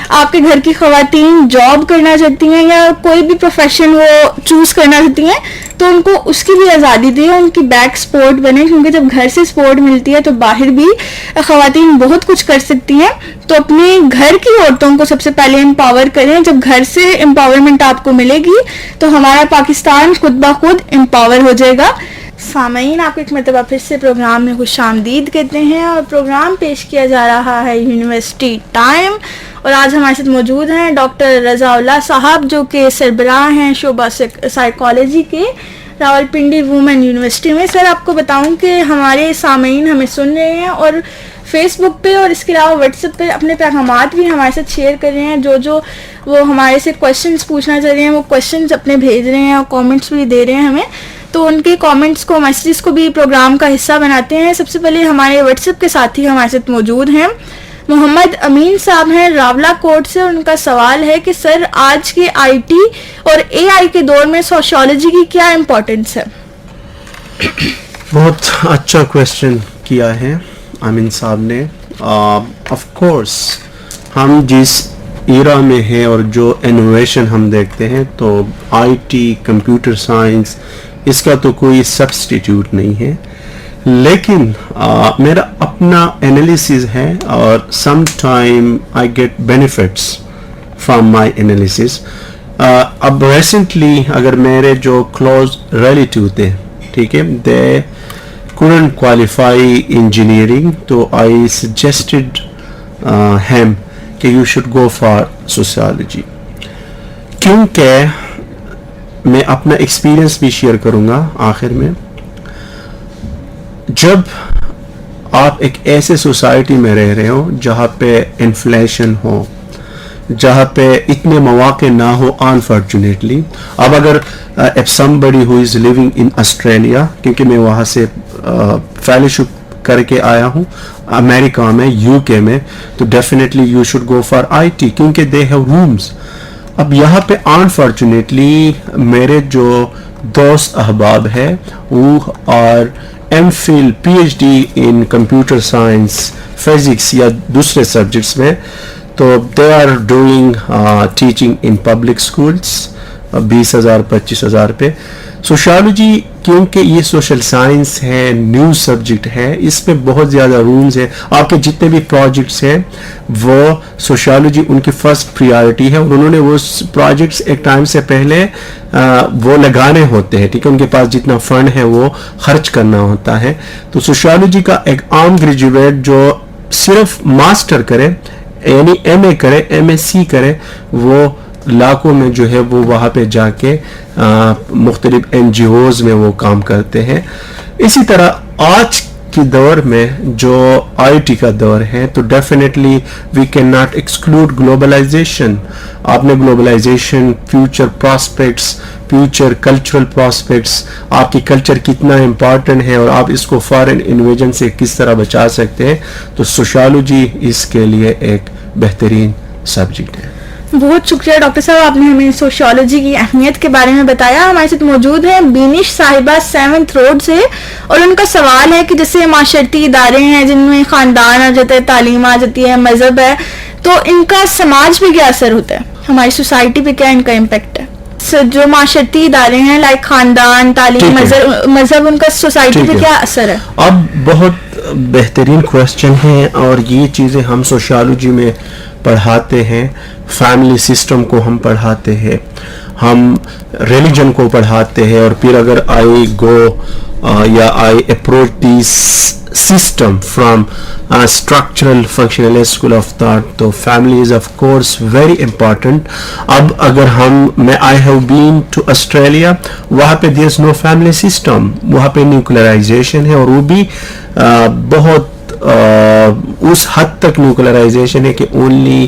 آپ کے گھر کی خواتین جاب کرنا چاہتی ہیں یا کوئی بھی پروفیشن وہ چوز کرنا چاہتی ہیں تو ان کو اس کی بھی آزادی دیں, ان کی بیک سپورٹ بنے, کیونکہ جب گھر سے سپورٹ ملتی ہے تو باہر بھی خواتین بہت کچھ کر سکتی ہیں. تو اپنے گھر کی عورتوں کو سب سے پہلے امپاور کریں. جب گھر سے امپاورمنٹ آپ کو ملے گی تو ہمارا پاکستان خود بخود امپاور ہو جائے گا. سامعین, آپ کو ایک مرتبہ پھر سے پروگرام میں خوش آمدید کہتے ہیں, اور پروگرام پیش کیا جا رہا ہے یونیورسٹی ٹائم. اور آج ہمارے ساتھ موجود ہیں ڈاکٹر رضا اللہ صاحب, جو کہ سربراہ ہیں شعبہ سائیکالوجی کے راولپنڈی وومن یونیورسٹی میں. سر, آپ کو بتاؤں کہ ہمارے سامعین ہمیں سن رہے ہیں اور فیس بک پہ اور اس کے علاوہ واٹس ایپ پہ اپنے پیغامات بھی ہمارے ساتھ شیئر کر رہے ہیں. جو وہ ہمارے سے کویشچنس پوچھنا چاہ رہے ہیں وہ کویشچنس اپنے بھیج رہے ہیں اور کامنٹس بھی دے رہے ہیں ہمیں. تو ان کے کامنٹس کو, میسیجز کو بھی پروگرام کا حصہ بناتے ہیں. سب سے پہلے ہمارے واٹس ایپ کے ساتھی ہمارے ساتھ موجود ہیں. محمد امین صاحب ہیں راولہ کوٹ سے, اور ان کا سوال ہے کہ سر, آج کے آئی ٹی اور اے آئی کے دور میں سوشیولوجی کی کیا امپورٹنس ہے؟ بہت اچھا کویشچن کیا ہے امین صاحب نے. آف کورس ہم جس ایرا میں ہیں اور جو انوویشن ہم دیکھتے ہیں تو آئی ٹی, کمپیوٹر سائنس, اس کا تو کوئی سبسٹیٹیوٹ نہیں ہے. لیکن میرا اپنا انالیسز ہے اور some time I get benefits from my analysis. اب ریسنٹلی اگر میرے جو کلوز ریلیٹیو تھے, ٹھیک ہے, دے couldn't qualify engineering, تو I suggested him کہ you should go for sociology. کیونکہ میں اپنا ایکسپیرئنس بھی شیئر کروں گا آخر میں. جب آپ ایک ایسے سوسائٹی میں رہ رہے ہو جہاں پہ انفلیشن ہو, جہاں پہ اتنے مواقع نہ ہو انفارچونیٹلی. اب اگر if somebody who is living in Australia, کیونکہ میں وہاں سے فیلوشپ کر کے آیا ہوں امریکہ میں, یو کے میں, تو definitely you should go for I T کیونکہ دے ہیو رومز. اب یہاں پہ انفارچونیٹلی میرے جو دوست احباب ہے وہ اور M phil P H D in computer science, physics یا دوسرے سبجیکٹس میں, تو they are doing teaching in public schools 20,000 25,000 پہ. سوشیالوجی کیونکہ یہ سوشل سائنس ہے, نیو سبجیکٹ ہے, اس پہ بہت زیادہ رولز ہیں. آپ کے جتنے بھی پروجیکٹس ہیں وہ سوشیالوجی ان کی فرسٹ پریارٹی ہے, اور انہوں نے وہ پروجیکٹس ایک ٹائم سے پہلے وہ لگانے ہوتے ہیں, ٹھیک ہے, ان کے پاس جتنا فنڈ ہے وہ خرچ کرنا ہوتا ہے. تو سوشیالوجی کا ایک عام گریجویٹ جو صرف ماسٹر کرے, یعنی ایم اے کرے, ایم ایس سی کرے, وہ لاکھوں میں جو ہے وہ وہاں پہ جا کے مختلف این جی اوز میں وہ کام کرتے ہیں. اسی طرح آج کی دور میں جو آئی ٹی کا دور ہے تو definitely we cannot exclude globalisation. آپ نے globalisation, future prospects, future cultural prospects, آپ کی کلچر کتنا امپورٹنٹ ہے اور آپ اس کو فارن انویژن سے کس طرح بچا سکتے ہیں, تو سوشیالوجی اس کے لیے ایک بہترین سبجیکٹ ہے. بہت شکریہ ڈاکٹر صاحب, آپ نے ہمیں سوشیالوجی کی اہمیت کے بارے میں بتایا. ہمارے ساتھ موجود ہیں بینش صاحبہ 7th روڈ سے, اور ان کا سوال ہے کہ جیسے معاشرتی ادارے ہیں جن میں خاندان آ جاتا ہے, تعلیم آ جاتی ہے, مذہب ہے, تو ان کا سماج پہ کیا اثر ہوتا ہے, ہماری سوسائٹی پہ کیا ان کا امپیکٹ ہے؟ جو معاشرتی ادارے ہیں لائک خاندان, تعلیم, مذہب, ان کا سوسائٹی پہ کیا اثر ہے؟ اب بہت بہترین کویسچن ہے, اور یہ چیزیں ہم سوشیالوجی میں پڑھاتے ہیں, فیملی سسٹم کو ہم پڑھاتے ہیں, ہم ریلیجن کو پڑھاتے ہیں, اور پھر اگر آئی گو یا I approach this system from structural functional school of thought, تو family is of course very important. اب اگر میں I have been to Australia, وہاں پہ دیر از نو فیملی سسٹم, وہاں پہ نیوکلرائزیشن ہے, اور وہ بھی بہت اس حد تک نیوکلرائزیشن ہے کہ اونلی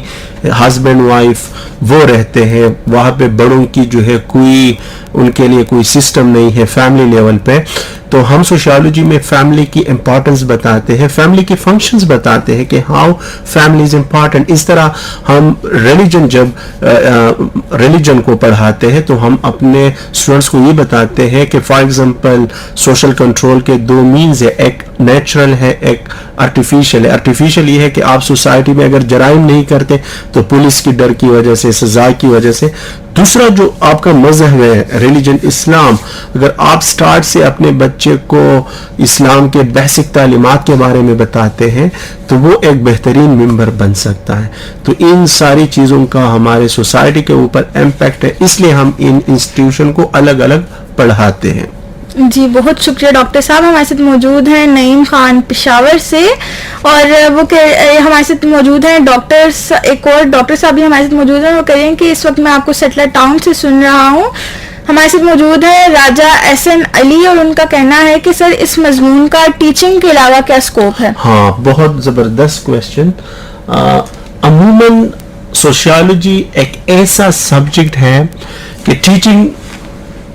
ہسبینڈ وائف وہ رہتے ہیں, وہاں پہ بڑوں کی جو ہے کوئی ان کے لیے کوئی سسٹم نہیں ہے فیملی لیول پہ. تو ہم سوشیالوجی میں فیملی کی امپورٹنس بتاتے ہیں, فیملی کے فنکشنز بتاتے ہیں کہ ہاؤ فیملی از امپورٹنٹ. اس طرح ہم ریلیجن کو پڑھاتے ہیں تو ہم اپنے اسٹوڈنٹس کو یہ بتاتے ہیں کہ فار ایگزامپل سوشل کنٹرول کے دو مینز ہے, ایک نیچرل ہے, ایک آرٹیفیشل ہے. آرٹیفیشل یہ ہے کہ آپ سوسائٹی میں اگر جرائم نہیں کرتے تو پولیس کی ڈر کی وجہ سے, سزا کی وجہ سے. دوسرا جو آپ کا مذہب ہے ریلیجن اسلام, اگر آپ سٹارٹ سے اپنے بچے کو اسلام کے بیسک تعلیمات کے بارے میں بتاتے ہیں تو وہ ایک بہترین ممبر بن سکتا ہے. تو ان ساری چیزوں کا ہمارے سوسائٹی کے اوپر امپیکٹ ہے, اس لیے ہم ان انسٹیٹیوشن کو الگ الگ پڑھاتے ہیں. جی بہت شکریہ ڈاکٹر صاحب. ہمارے ساتھ موجود ہیں نعیم خان پشاور سے, اور وہ ہمارے ساتھ موجود ہیں ایک اور ڈاکٹر صاحب بھی ہمارے ساتھ موجود ہیں. وہ کہہ رہے ہیں کہ اس وقت میں آپ کو سیٹلر ٹاؤن سے سن رہا ہوں. ہمارے ساتھ موجود ہیں راجہ احسن علی, اور ان کا کہنا ہے کہ سر اس مضمون کا ٹیچنگ کے علاوہ کیا اسکوپ ہے؟ ہاں, بہت زبردست کویسچن. عموماً سوشیالوجی ایک ایسا سبجیکٹ ہے کہ ٹیچنگ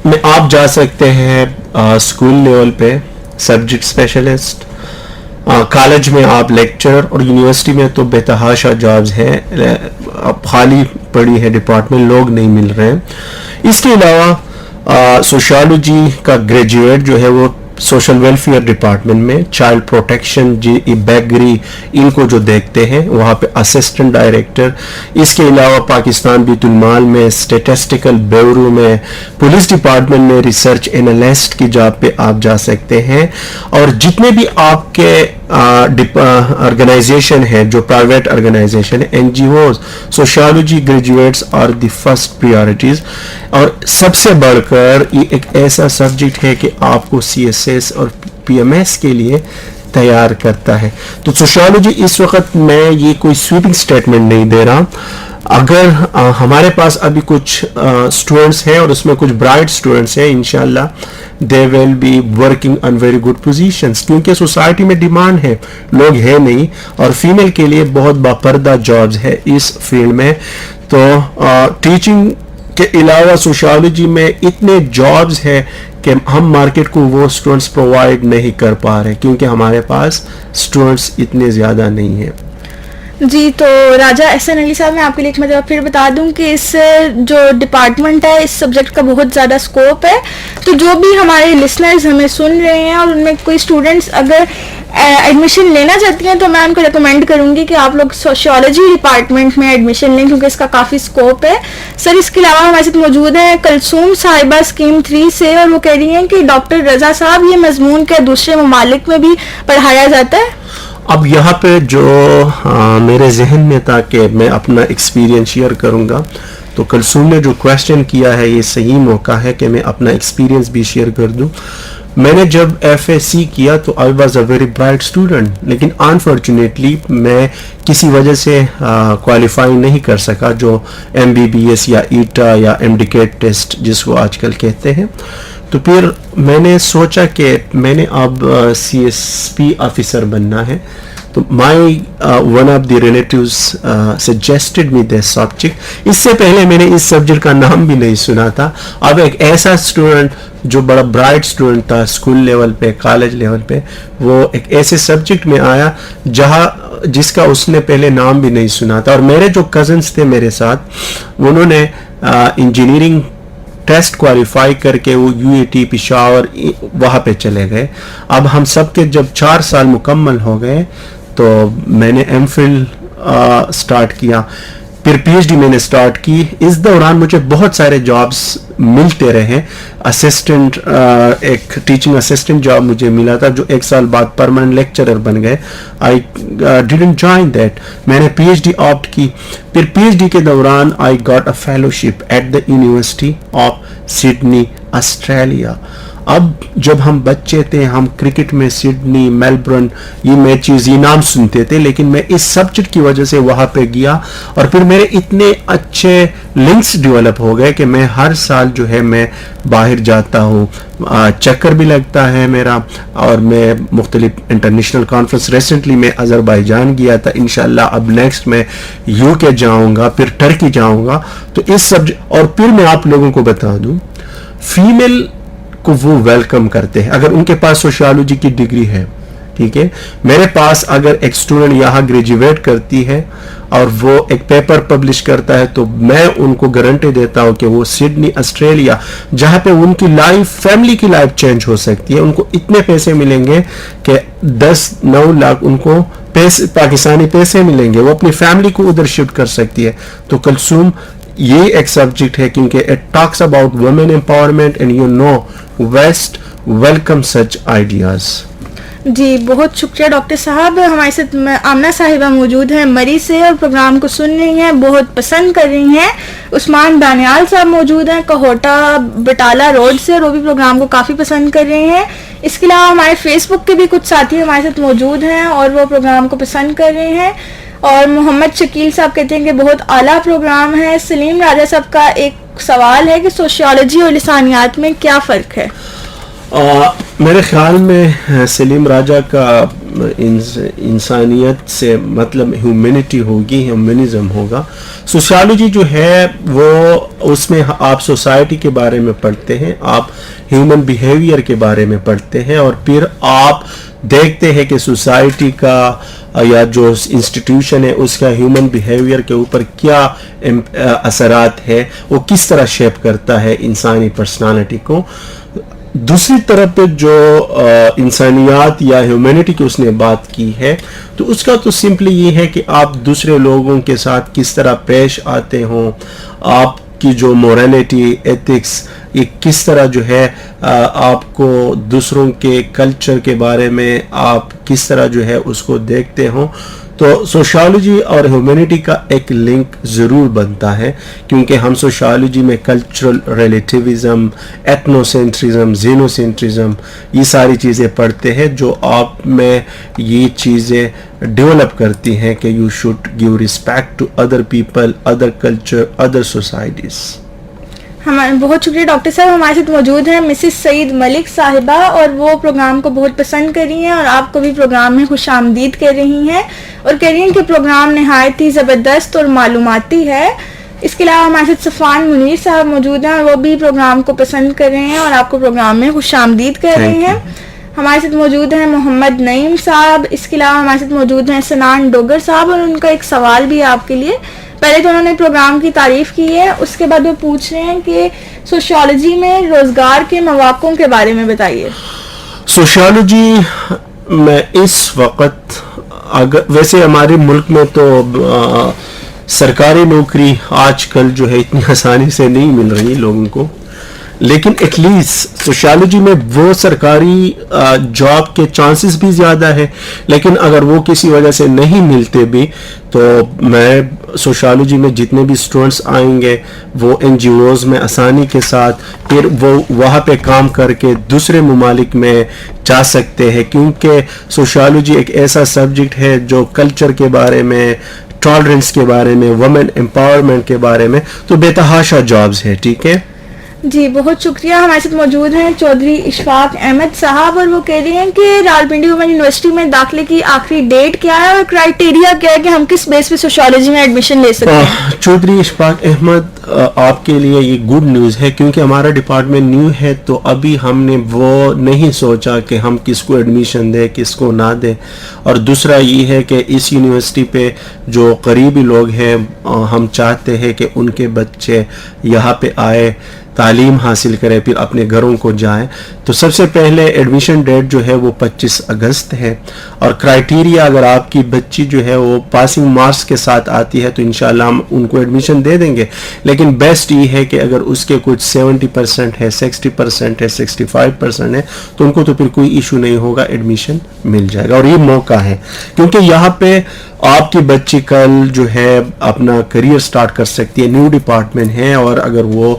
میں آپ جا سکتے ہیں اسکول لیول پہ سبجیکٹ اسپیشلسٹ, کالج میں آپ لیکچرر, اور یونیورسٹی میں تو بے تحاشا جابز ہیں, اب خالی پڑی ہے ڈپارٹمنٹ, لوگ نہیں مل رہے ہیں. اس کے علاوہ سوشیالوجی کا گریجویٹ جو ہے وہ سوشل ویلفیئر ڈپارٹمنٹ میں چائلڈ پروٹیکشن بیگری ان کو جو دیکھتے ہیں وہاں پہ اسسٹنٹ ڈائریکٹر. اس کے علاوہ پاکستان بیت المال میں اسٹیٹسٹیکل بیورو میں پولیس ڈپارٹمنٹ میں ریسرچ انالسٹ کی جاب پہ آپ جا سکتے ہیں. اور جتنے بھی آپ کے آرگنائزیشن ہے جو پرائیویٹ آرگنائزیشن ہے NGOs, sociology graduates are the first priorities. اور سب سے بڑھ کر یہ ایک ایسا سبجیکٹ ہے کہ آپ کو CSS اور PMS کے لیے تیار کرتا ہے. تو سوشیالوجی اس وقت میں یہ کوئی سویپنگ سٹیٹمنٹ نہیں دے رہا. اگر ہمارے پاس ابھی کچھ اسٹوڈنٹس ہیں اور اس میں کچھ برائٹ اسٹوڈنٹس ہیں, انشاءاللہ they will be working on very good positions, کیونکہ سوسائٹی میں ڈیمانڈ ہے, لوگ ہے نہیں, اور فیمیل کے لیے بہت باپردہ جابز ہے اس فیلڈ میں. تو ٹیچنگ کے علاوہ سوشیالوجی میں اتنے جابز ہے کہ ہم مارکیٹ کو وہ اسٹوڈنٹس پرووائڈ نہیں کر پا رہے کیونکہ ہمارے پاس اسٹوڈنٹس اتنے زیادہ نہیں ہیں. جی تو راجہ احسن علی صاحب, میں آپ کے لیے ایک مرتبہ پھر بتا دوں کہ اس جو ڈپارٹمنٹ ہے اس سبجیکٹ کا بہت زیادہ اسکوپ ہے. تو جو بھی ہمارے لسنرز ہمیں سن رہے ہیں اور ان میں کوئی اسٹوڈنٹس اگر ایڈمیشن لینا چاہتی ہیں تو میں ان کو ریکمینڈ کروں گی کہ آپ لوگ سوشیالوجی ڈپارٹمنٹ میں ایڈمیشن لیں کیونکہ اس کا کافی اسکوپ ہے. سر اس کے علاوہ ہمارے ساتھ موجود ہیں کلثوم صاحبہ اسکیم 3 سے, اور وہ کہہ رہی ہیں کہ ڈاکٹر رضا صاحب یہ مضمون کے دوسرے ممالک میں بھی پڑھایا جاتا ہے؟ اب یہاں پہ جو میرے ذہن میں تھا کہ میں اپنا ایکسپیرینس شیئر کروں گا, تو کلثوم نے جو کویسچن کیا ہے یہ صحیح موقع ہے کہ میں اپنا ایکسپیرینس بھی شیئر کر دوں. میں نے جب FSC کیا تو I was a very bright student, لیکن unfortunately میں کسی وجہ سے کوالیفائی نہیں کر سکا جو MBBS یا ETA یا MDCAT ٹیسٹ جس کو آج کل کہتے ہیں. تو پھر میں نے سوچا کہ میں نے اب CSP آفیسر بننا ہے. تو my one of the relatives suggested me this subject. اس سے پہلے میں نے اس سبجیکٹ کا نام بھی نہیں سنا تھا. اب ایک ایسا اسٹوڈنٹ جو بڑا برائٹ اسٹوڈنٹ تھا اسکول لیول پہ, کالج لیول پہ, وہ ایک ایسے سبجیکٹ میں آیا جس کا اس نے پہلے نام بھی نہیں سنا تھا. اور میرے جو کزنس تھے میرے ساتھ, انہوں نے انجینئرنگ ٹیسٹ کوالیفائی کر کے وہ UAT پشاور وہاں پہ چلے گئے. اب ہم سب کے جب 4 سال مکمل ہو گئے تو میں نے MPhil سٹارٹ کیا, پھر PhD میں نے سٹارٹ کی. اس دوران مجھے بہت سارے جابز ملتے رہے. اسسٹنٹ ایک ٹیچنگ اسسٹنٹ جاب مجھے ملا تھا جو 1 سال بعد پرماننٹ لیکچرر بن گئے. I didn't join that. میں نے PhD آپٹ کی. پھر PhD کے دوران I got a fellowship at the University of Sydney, Australia. اب جب ہم بچے تھے ہم کرکٹ میں سڈنی, میلبرن یہ میچز یہ نام سنتے تھے, لیکن میں اس سبجیکٹ کی وجہ سے وہاں پہ گیا اور پھر میرے اتنے اچھے لنکس ڈیولپ ہو گئے کہ میں ہر سال جو ہے میں باہر جاتا ہوں, چکر بھی لگتا ہے میرا, اور میں مختلف انٹرنیشنل کانفرنس, ریسنٹلی میں آذربائیجان گیا تھا, انشاءاللہ اب نیکسٹ میں UK جاؤں گا, پھر ٹرکی جاؤں گا. تو اس سبجیکٹ, اور پھر میں آپ لوگوں کو بتا دوں فیمیل کو وہ ویلکم کرتے ہیں. اگر ان کے پاس سوشیالوجی کی ڈگری ہے, ٹھیک ہے, میرے پاس اگر ایک اسٹوڈنٹ یہاں گریجویٹ کرتی ہے اور وہ ایک پیپر پبلش کرتا ہے, تو میں ان کو گارنٹی دیتا ہوں کہ وہ سڈنی آسٹریلیا, جہاں پہ ان کی لائف, فیملی کی لائف چینج ہو سکتی ہے, ان کو اتنے پیسے ملیں گے کہ 10-9 لاکھ ان کو پاکستانی پیسے ملیں گے, وہ اپنی فیملی کو ادھر شفٹ کر سکتی ہے. تو کلثوم یہ ایک سبجیکٹ ہے کیونکہ it talks about women empowerment and you know west welcome such ideas. جی بہت شکریہ ڈاکٹر صاحب. ہمارے ساتھ آمنہ صاحبہ موجود ہیں مری سے, اور پروگرام کو سن رہی ہیں, بہت پسند کر رہی ہیں. عثمان دانیال صاحب موجود ہیں کہوٹا بٹالہ روڈ سے, اور وہ بھی پروگرام کو کافی پسند کر رہے ہیں. اس کے علاوہ ہمارے فیس بک کے بھی کچھ ساتھی ہمارے ساتھ موجود ہیں اور وہ پروگرام کو پسند کر رہے ہیں. اور محمد شکیل صاحب کہتے ہیں کہ بہت اعلیٰ پروگرام ہے. سلیم راجہ صاحب کا ایک سوال ہے کہ سوشیالوجی اور لسانیات میں کیا فرق ہے؟ میرے خیال میں سلیم راجہ کا انسانیت سے مطلب ہیومینٹی ہوگی, ہیومنزم ہوگا. سوشیالوجی جو ہے وہ اس میں آپ سوسائٹی کے بارے میں پڑھتے ہیں, آپ ہیومن بیہیویئر کے بارے میں پڑھتے ہیں, اور پھر آپ دیکھتے ہیں کہ سوسائٹی کا یا جو انسٹیٹیوشن ہے اس کا ہیومن بیہیویئر کے اوپر کیا اثرات ہے, وہ کس طرح شیپ کرتا ہے انسانی پرسنالٹی کو. دوسری طرف پہ جو انسانیات یا ہیومینٹی کی اس نے بات کی ہے, تو اس کا تو سمپلی یہ ہے کہ آپ دوسرے لوگوں کے ساتھ کس طرح پیش آتے ہوں, آپ کی جو موریلٹی, ایتھکس, یہ کس طرح جو ہے آپ کو دوسروں کے کلچر کے بارے میں آپ کس طرح جو ہے اس کو دیکھتے ہوں. تو سوشیالوجی اور ہیومینٹی کا ایک لنک ضرور بنتا ہے, کیونکہ ہم سوشیالوجی میں کلچرل ریلیٹیوزم, ایتھنوسینٹرزم, زینوسینٹرزم, یہ ساری چیزیں پڑھتے ہیں جو آپ میں یہ چیزیں ڈیولپ کرتی ہیں کہ you should give respect to other people, other culture, other societies. ہمارے بہت شکریہ ڈاکٹر صاحب. ہمارے ساتھ موجود ہیں مسز سعید ملک صاحبہ, اور وہ پروگرام کو بہت پسند کر رہی ہیں اور آپ کو بھی پروگرام میں خوش آمدید کہہ رہی ہیں, اور کہہ رہی ہیں کہ پروگرام نہایت ہی زبردست اور معلوماتی ہے. اس کے علاوہ ہمارے ساتھ صفوان منیر صاحب موجود ہیں, اور وہ بھی پروگرام کو پسند کر رہے ہیں اور آپ کو پروگرام میں خوش آمدید کہہ رہے ہیں. ہمارے ساتھ موجود ہیں محمد نعیم صاحب. اس کے علاوہ ہمارے ساتھ موجود ہیں سنان ڈوگر صاحب, اور ان کا ایک سوال بھی ہے آپ کے لیے. پہلے تو انہوں نے پروگرام کی تعریف کی ہے, اس کے بعد وہ پوچھ رہے ہیں کہ سوشیالوجی میں روزگار کے مواقع کے بارے میں بتائیے. سوشیالوجی میں اس وقت اگر ویسے ہمارے ملک میں تو سرکاری نوکری آج کل جو ہے اتنی آسانی سے نہیں مل رہی لوگوں کو, لیکن ایٹ لیسٹ سوشیالوجی میں وہ سرکاری جاب کے چانسز بھی زیادہ ہے. لیکن اگر وہ کسی وجہ سے نہیں ملتے بھی, تو میں سوشیالوجی میں جتنے بھی اسٹوڈنٹس آئیں گے وہ این جی اوز میں آسانی کے ساتھ پھر وہ وہاں پہ کام کر کے دوسرے ممالک میں جا سکتے ہیں, کیونکہ سوشیالوجی ایک ایسا سبجیکٹ ہے جو کلچر کے بارے میں, ٹالرنس کے بارے میں, وومن امپاورمنٹ کے بارے میں, تو بے تحاشا جابز ہے. ٹھیک ہے جی بہت شکریہ. ہمارے ساتھ موجود ہیں چودھری اشفاق احمد صاحب, اور وہ کہہ رہی ہیں کہ راولپنڈی وومن یونیورسٹی میں داخلے کی آخری ڈیٹ کیا ہے اور کرائیٹیریا کیا ہے کہ ہم کس بیس پہ سوشیالوجی میں ایڈمیشن لے سکتے ہیں. چودھری اشفاق احمد, آپ کے لیے یہ گڈ نیوز ہے, کیونکہ ہمارا ڈپارٹمنٹ نیو ہے, تو ابھی ہم نے وہ نہیں سوچا کہ ہم کس کو ایڈمیشن دیں کس کو نہ دیں. اور دوسرا یہ ہے کہ اس یونیورسٹی پہ جو قریبی لوگ ہیں, ہم چاہتے ہیں کہ ان کے بچے یہاں پہ آئے, تعلیم حاصل کرے, پھر اپنے گھروں کو جائیں. تو سب سے پہلے ایڈمیشن ڈیٹ جو ہے وہ 25 اگست ہے, اور کرائیٹیریا اگر آپ کی بچی جو ہے وہ پاسنگ مارکس کے ساتھ آتی ہے تو انشاءاللہ ہم ان کو ایڈمیشن دے دیں گے. لیکن بیسٹ یہ ہے کہ اگر اس کے کچھ 70% ہے, 60% ہے, 65% ہے, تو ان کو تو پھر کوئی ایشو نہیں ہوگا, ایڈمیشن مل جائے گا. اور یہ موقع ہے کیونکہ یہاں پہ آپ کی بچی کل جو ہے اپنا کریئر سٹارٹ کر سکتی ہے, نیو ڈپارٹمنٹ ہے, اور اگر وہ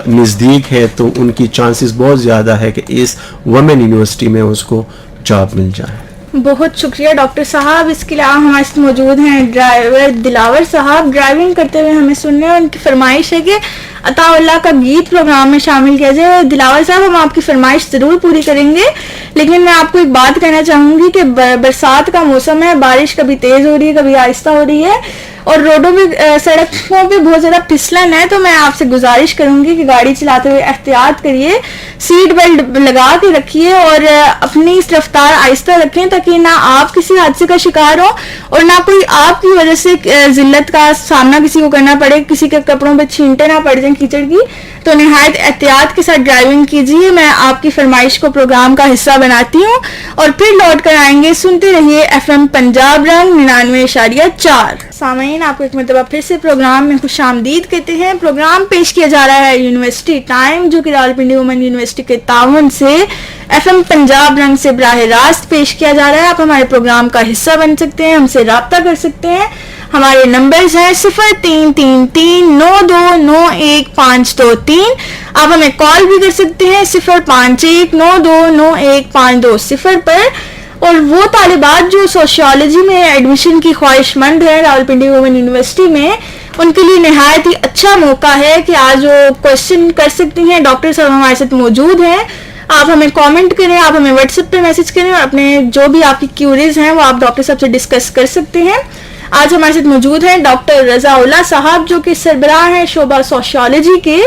نزدیک ہے تو ان کی چانسز بہت زیادہ ہے کہ اس وومن یونیورسٹی میں اس کو جاب مل جائے. بہت شکریہ ڈاکٹر صاحب. اس کے علاوہ ہمارے ساتھ موجود ہیں ڈرائیور دلاور صاحب, ڈرائیونگ کرتے ہوئے ہمیں سننے, اور ان کی فرمائش ہے کہ عطا اللہ کا گیت پروگرام میں شامل کیا جائے. دلاور صاحب, ہم آپ کی فرمائش ضرور پوری کریں گے, لیکن میں آپ کو ایک بات کہنا چاہوں گی کہ برسات کا موسم ہے, بارش کبھی تیز ہو رہی ہے کبھی آہستہ ہو رہی ہے, اور روڈوں پہ سڑکوں پہ بہت زیادہ پھسلن ہے، تو میں آپ سے گزارش کروں گی کہ گاڑی چلاتے ہوئے احتیاط کریے، سیٹ بیلٹ لگا کے رکھیے اور اپنی رفتار آہستہ رکھیں تاکہ نہ آپ کسی حادثے کا شکار ہو اور نہ کوئی آپ کی وجہ سے ذلت کا سامنا کسی کو کرنا پڑے، کسی کے کپڑوں پہ چھینٹے نہ پڑ جائیں کیچڑ کی. تو نہایت احتیاط کے ساتھ ڈرائیونگ کیجیے. میں آپ کی فرمائش کو پروگرام کا حصہ بناتی ہوں اور پھر لوٹ کر آئیں گے. سنتے رہیے FM پنجاب رنگ 99.4. سامعین، آپ کو ایک مرتبہ پھر سے پروگرام میں خوش آمدید کہتے ہیں. پروگرام پیش کیا جا رہا ہے یونیورسٹی ٹائم، جو کہ راولپنڈی وومن یونیورسٹی کے تعاون سے FM پنجاب رنگ سے براہ راست پیش کیا جا رہا ہے. آپ ہمارے پروگرام کا حصہ بن سکتے ہیں، ہم سے رابطہ کر سکتے ہیں. ہمارے نمبرز ہیں 0333929153. آپ ہمیں کال بھی کر سکتے ہیں 0519299150 پر. اور وہ طالبات جو سوشیالوجی میں ایڈمیشن کی خواہش مند ہے راولپنڈی وومن یونیورسٹی میں، ان کے لیے نہایت ہی اچھا موقع ہے کہ آج وہ کوشچن کر سکتی ہیں. ڈاکٹر صاحب ہمارے ساتھ موجود ہیں. آپ ہمیں کامنٹ کریں، آپ ہمیں واٹس ایپ پہ میسج کریں اور اپنے جو بھی آپ کی کیوریز ہیں وہ آپ ڈاکٹر صاحب سے ڈسکس کر سکتے ہیں. آج ہمارے ساتھ موجود ہیں ڈاکٹر رضا اللہ صاحب، جو کہ سربراہ ہیں شعبہ سوشیالوجی کے.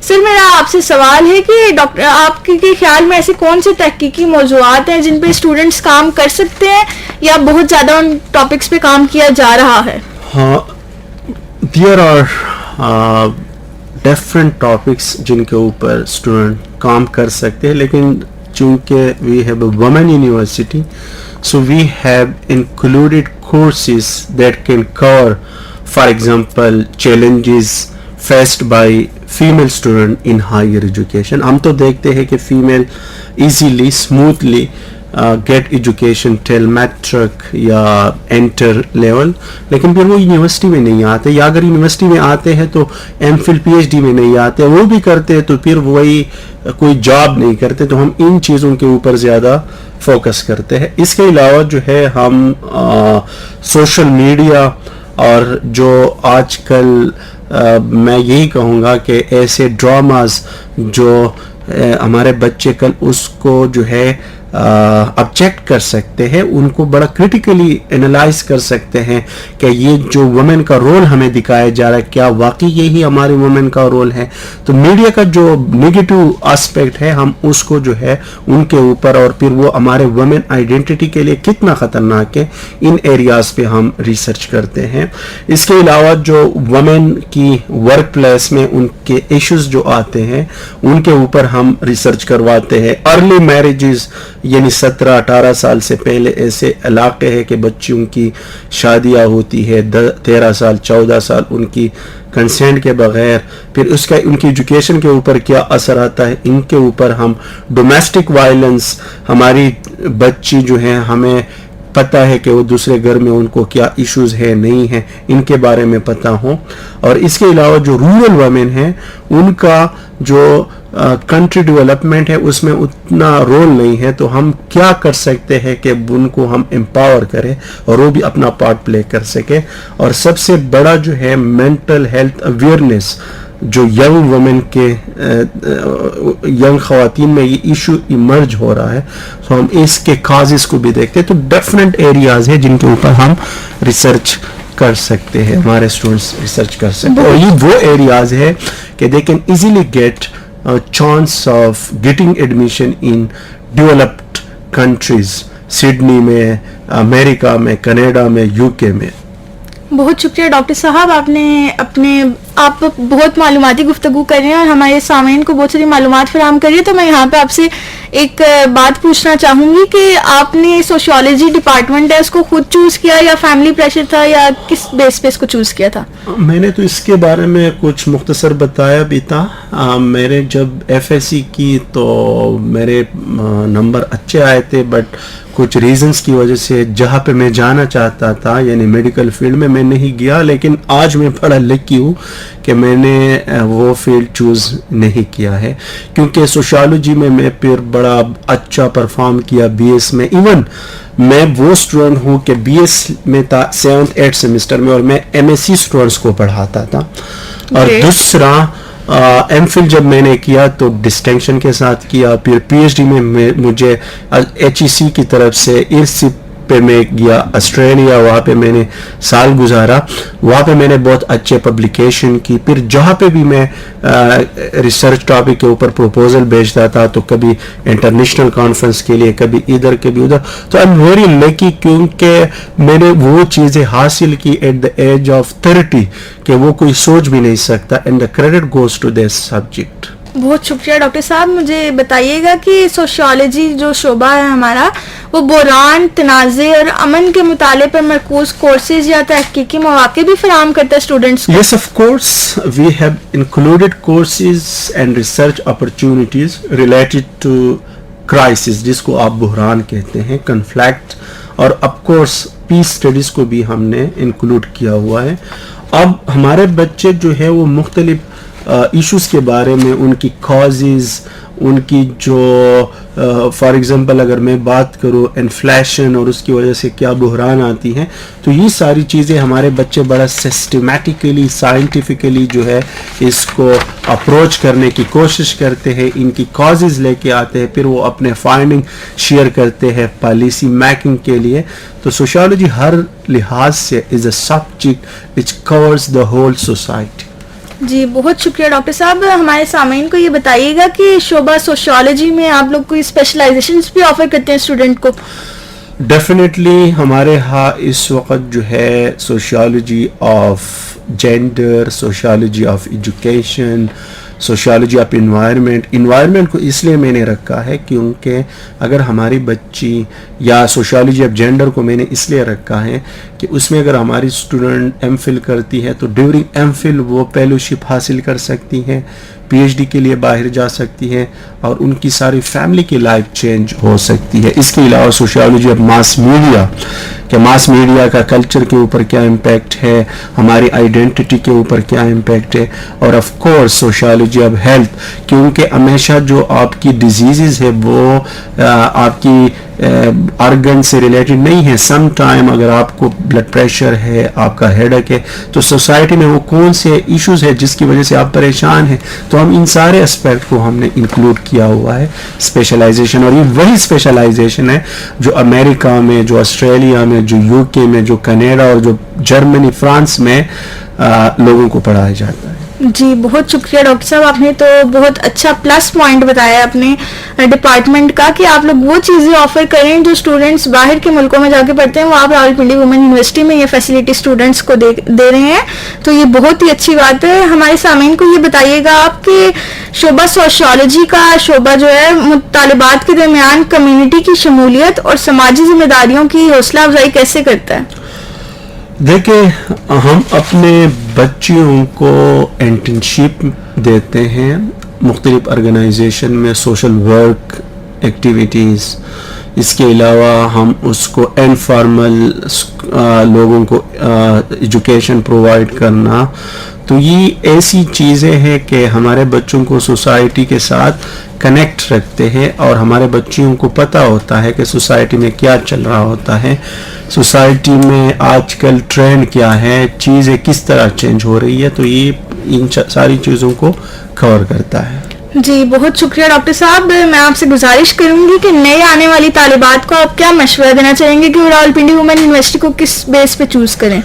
سر، میرا آپ سے سوال ہے کہ ڈاکٹر آپ کے خیال میں ایسے کون سے تحقیقی موضوعات ہیں جن پہ اسٹوڈنٹس کام کر سکتے ہیں یا بہت زیادہ ان ٹاپکس پہ کام کیا جا رہا ہے؟ ہاں، دیر آر ڈفرینٹ ٹاپکس جن کے اوپر اسٹوڈنٹ کام کر سکتے ہیں، لیکن چونکہ we have a woman university, so we have included courses that can cover, for example, challenges faced by female student in higher education. ہم تو دیکھتے ہیں کہ female easily, smoothly get education till matric یا انٹر لیول، لیکن پھر وہ university میں نہیں آتے، یا اگر یونیورسٹی میں آتے ہیں تو MPhil PhD میں نہیں آتے، وہ بھی کرتے تو پھر وہی کوئی جاب نہیں کرتے. تو ہم ان چیزوں کے اوپر زیادہ فوکس کرتے ہیں. اس کے علاوہ جو ہے ہم سوشل میڈیا اور جو آج کل میں یہی کہوں گا کہ ایسے ڈراماز جو ہمارے بچے کل اس کو جو ہے آبجیکٹ کر سکتے ہیں، ان کو بڑا کرٹیکلی انالائز کر سکتے ہیں کہ یہ جو وومن کا رول ہمیں دکھایا جا رہا ہے کیا واقعی یہی ہماری وومن کا رول ہے. تو میڈیا کا جو نیگیٹو آسپیکٹ ہے ہم اس کو جو ہے ان کے اوپر، اور پھر وہ ہمارے وومن آئیڈینٹی کے لیے کتنا خطرناک ہے، ان ایریاز پہ ہم ریسرچ کرتے ہیں. اس کے علاوہ جو وومن کی ورک پلیس میں ان کے ایشوز جو آتے ہیں ان کے اوپر ہم ریسرچ کرواتے ہیں. ارلی میرجز، یعنی 17-18 سال سے پہلے ایسے علاقے ہیں کہ بچیوں کی شادیاں ہوتی ہے 13 سال 14 سال ان کی کنسینٹ کے بغیر، پھر اس کا ان کی ایجوکیشن کے اوپر کیا اثر آتا ہے. ان کے اوپر ہم ڈومیسٹک وائلنس، ہماری بچی جو ہیں ہمیں پتہ ہے کہ وہ دوسرے گھر میں ان کو کیا ایشوز ہے نہیں ہیں، ان کے بارے میں پتہ ہوں. اور اس کے علاوہ جو رورل وومن ہیں ان کا جو کنٹری ڈیولپمنٹ ہے اس میں اتنا رول نہیں ہے، تو ہم کیا کر سکتے ہیں کہ ان کو ہم امپاور کریں اور وہ بھی اپنا پارٹ پلے کر سکے. اور سب سے بڑا جو ہے مینٹل ہیلتھ اویئرنیس، جو ینگ وومن کے ینگ خواتین میں یہ ایشو ایمرج ہو رہا ہے، تو ہم اس کے کازز کو بھی دیکھتے ہیں. تو ڈیفرنٹ ایریاز ہیں جن کے اوپر ہم ریسرچ کر سکتے ہیں، ہمارے اسٹوڈنٹس ریسرچ کر سکتے ہیں. اور یہ وہ ایریاز ہے کہ they can easily get chance of getting admission in developed countries, Sydney میں، امریکہ میں، کینیڈا میں، UK میں. بہت شکریہ ڈاکٹر صاحب، آپ بہت معلوماتی گفتگو کر رہے ہیں اور ہمارے سامعین کو بہت ساری معلومات فراہم کر رہی ہے. تو میں یہاں پہ آپ سے ایک بات پوچھنا چاہوں گی کہ آپ نے سوشیالوجی ڈپارٹمنٹ ہے اس کو خود چوز کیا یا فیملی پریشر تھا یا کس بیس پہ اس کو چوز کیا تھا؟ میں نے تو اس کے بارے میں کچھ مختصر بتایا بھی تھا. میرے جب FSC کی تو میرے نمبر اچھے آئے تھے، بٹ کچھ ریزنز کی وجہ سے جہاں پہ میں جانا چاہتا تھا یعنی میڈیکل فیلڈ میں نہیں گیا. لیکن آج میں بڑا لکی ہوں کہ میں نے وہ فیلڈ چوز نہیں کیا ہے، کیونکہ سوشیالوجی میں پھر بڑا اچھا پرفارم کیا BS میں. ایون میں وہ اسٹوڈنٹ ہوں کہ BS میں تھا 7th 8th سیمسٹر میں، اور میں MSc اسٹوڈنٹس کو پڑھاتا تھا. اور دوسرا MPhil جب میں نے کیا تو ڈسٹنکشن کے ساتھ کیا. پھر PhD میں مجھے HEC کی طرف سے IRCIP پہ میں گیا آسٹریلیا, وہاں پہ میں نے سال گزارا, وہاں پہ میں نے بہت اچھے پبلیکیشن کی. پھر جہاں پہ بھی میں ریسرچ ٹاپک کے اوپر پروپوزل بھیجتا تھا تو کبھی انٹرنیشنل کانفرنس کے لیے, کبھی ادھر کبھی ادھر. تو آئی ایم ویری لکی کیونکہ میں نے وہ چیزیں حاصل کی ایٹ دا ایج آف 30 کہ وہ کوئی سوچ بھی نہیں سکتا. And the credit goes to this subject. بہت شکریہ ڈاکٹر صاحب. مجھے بتائیے گا کہ سوشیالوجی جو شعبہ ہے ہمارا, وہ بحران, تنازع اور امن کے مطالعے پر مرکوز کورسز یا تحقیقی مواقع بھی فراہم کرتا ہے اسٹوڈنٹس کو؟ Yes, of course. We have included courses and research opportunities related to crisis, جس کو آپ بحران کہتے ہیں, conflict, اور of course peace studies کو بھی ہم نے انکلوڈ کیا ہوا ہے. اب ہمارے بچے جو ہے وہ مختلف ایشوز کے بارے میں, ان کی کازز, ان کی جو فار ایگزامپل اگر میں بات کروں انفلیشن اور اس کی وجہ سے کیا بحران آتی ہیں, تو یہ ساری چیزیں ہمارے بچے بڑا سسٹمیٹیکلی, سائنٹیفکلی جو ہے اس کو اپروچ کرنے کی کوشش کرتے ہیں, ان کی کازز لے کے آتے ہیں, پھر وہ اپنے فائنڈنگ شیئر کرتے ہیں پالیسی میکنگ کے لیے. تو سوشیالوجی ہر لحاظ سے is a subject which covers the whole society. جی بہت شکریہ ڈاکٹر صاحب. ہمارے سامعین کو یہ بتائیے گا کہ شعبہ سوشیالوجی میں آپ لوگ کوئی اسپیشلائزیشنز بھی آفر کرتے ہیں اسٹوڈنٹ کو؟ ڈیفینیٹلی ہمارے ہاں اس وقت جو ہے sociology of gender, sociology of education, sociology of environment کو اس لیے میں نے رکھا ہے کیونکہ اگر ہماری بچی, یا سوشیالوجی آف جینڈر کو میں نے اس لیے رکھا ہے کہ اس میں اگر ہماری اسٹوڈنٹ ایم فل کرتی ہے تو ڈیورنگ ایم فل وہ فیلوشپ حاصل کر سکتی ہیں, پی ایچ ڈی کے لیے باہر جا سکتی ہے, اور ان کی ساری فیملی کی لائف چینج ہو سکتی ہے. اس کے علاوہ سوشیالوجی آف ماس میڈیا, کہ ماس میڈیا کا کلچر کے اوپر کیا امپیکٹ ہے, ہماری آئیڈینٹی کے اوپر کیا امپیکٹ ہے, اور of course sociology of health, کیونکہ ہمیشہ جو آپ کی ڈیزیزز ہے وہ آپ کی آرگن سے ریلیٹڈ نہیں ہے. سم ٹائم اگر آپ کو بلڈ پریشر ہے, آپ کا ہیڈ ایک ہے, تو سوسائٹی میں وہ کون سے ایشوز ہے جس کی وجہ سے آپ پریشان ہیں, تو ہم ان سارے اسپیکٹ کو ہم نے انکلوڈ کیا ہوا ہے اسپیشلائزیشن. اور یہ وہی اسپیشلائزیشن ہے جو امریکہ میں, جو آسٹریلیا میں, جو یو کے میں, جو کینیڈا اور جو جرمنی, فرانس میں لوگوں کو پڑھایا جاتا ہے. جی بہت شکریہ ڈاکٹر صاحب. آپ نے تو بہت اچھا پلس پوائنٹ بتایا اپنے ڈپارٹمنٹ کا کہ آپ لوگ وہ چیزیں آفر کریں جو اسٹوڈنٹس باہر کے ملکوں میں جا کے پڑھتے ہیں, وہ آپ راولپنڈی وومن یونیورسٹی میں یہ فیسلٹی اسٹوڈنٹس کو دے رہے ہیں, تو یہ بہت ہی اچھی بات ہے. ہمارے سامعین کو یہ بتائیے گا آپ کہ شعبہ سوشیالوجی کا شعبہ جو ہے طالبات کے درمیان کمیونٹی کی شمولیت اور سماجی ذمہ داریوں کی حوصلہ افزائی کیسے کرتا ہے؟ دیکھیں, ہم اپنے بچیوں کو انٹرنشپ دیتے ہیں مختلف آرگنائزیشن میں, سوشل ورک ایکٹیویٹیز. اس کے علاوہ ہم اس کو انفارمل لوگوں کو ایجوکیشن پرووائڈ کرنا. تو یہ ایسی چیزیں ہیں کہ ہمارے بچوں کو سوسائٹی کے ساتھ کنیکٹ رکھتے ہیں, اور ہمارے بچیوں کو پتہ ہوتا ہے کہ سوسائٹی میں کیا چل رہا ہوتا ہے, سوسائٹی میں آج کل ٹرینڈ کیا ہے, چیزیں کس طرح چینج ہو رہی ہے. تو یہ ان ساری چیزوں کو کور کرتا ہے. جی بہت شکریہ ڈاکٹر صاحب. میں آپ سے گزارش کروں گی کہ نئے آنے والی طالبات کو آپ کیا مشورہ دینا چاہیں گے کہ وہ راولپنڈی وومن یونیورسٹی کو کس بیس پہ چوز کریں؟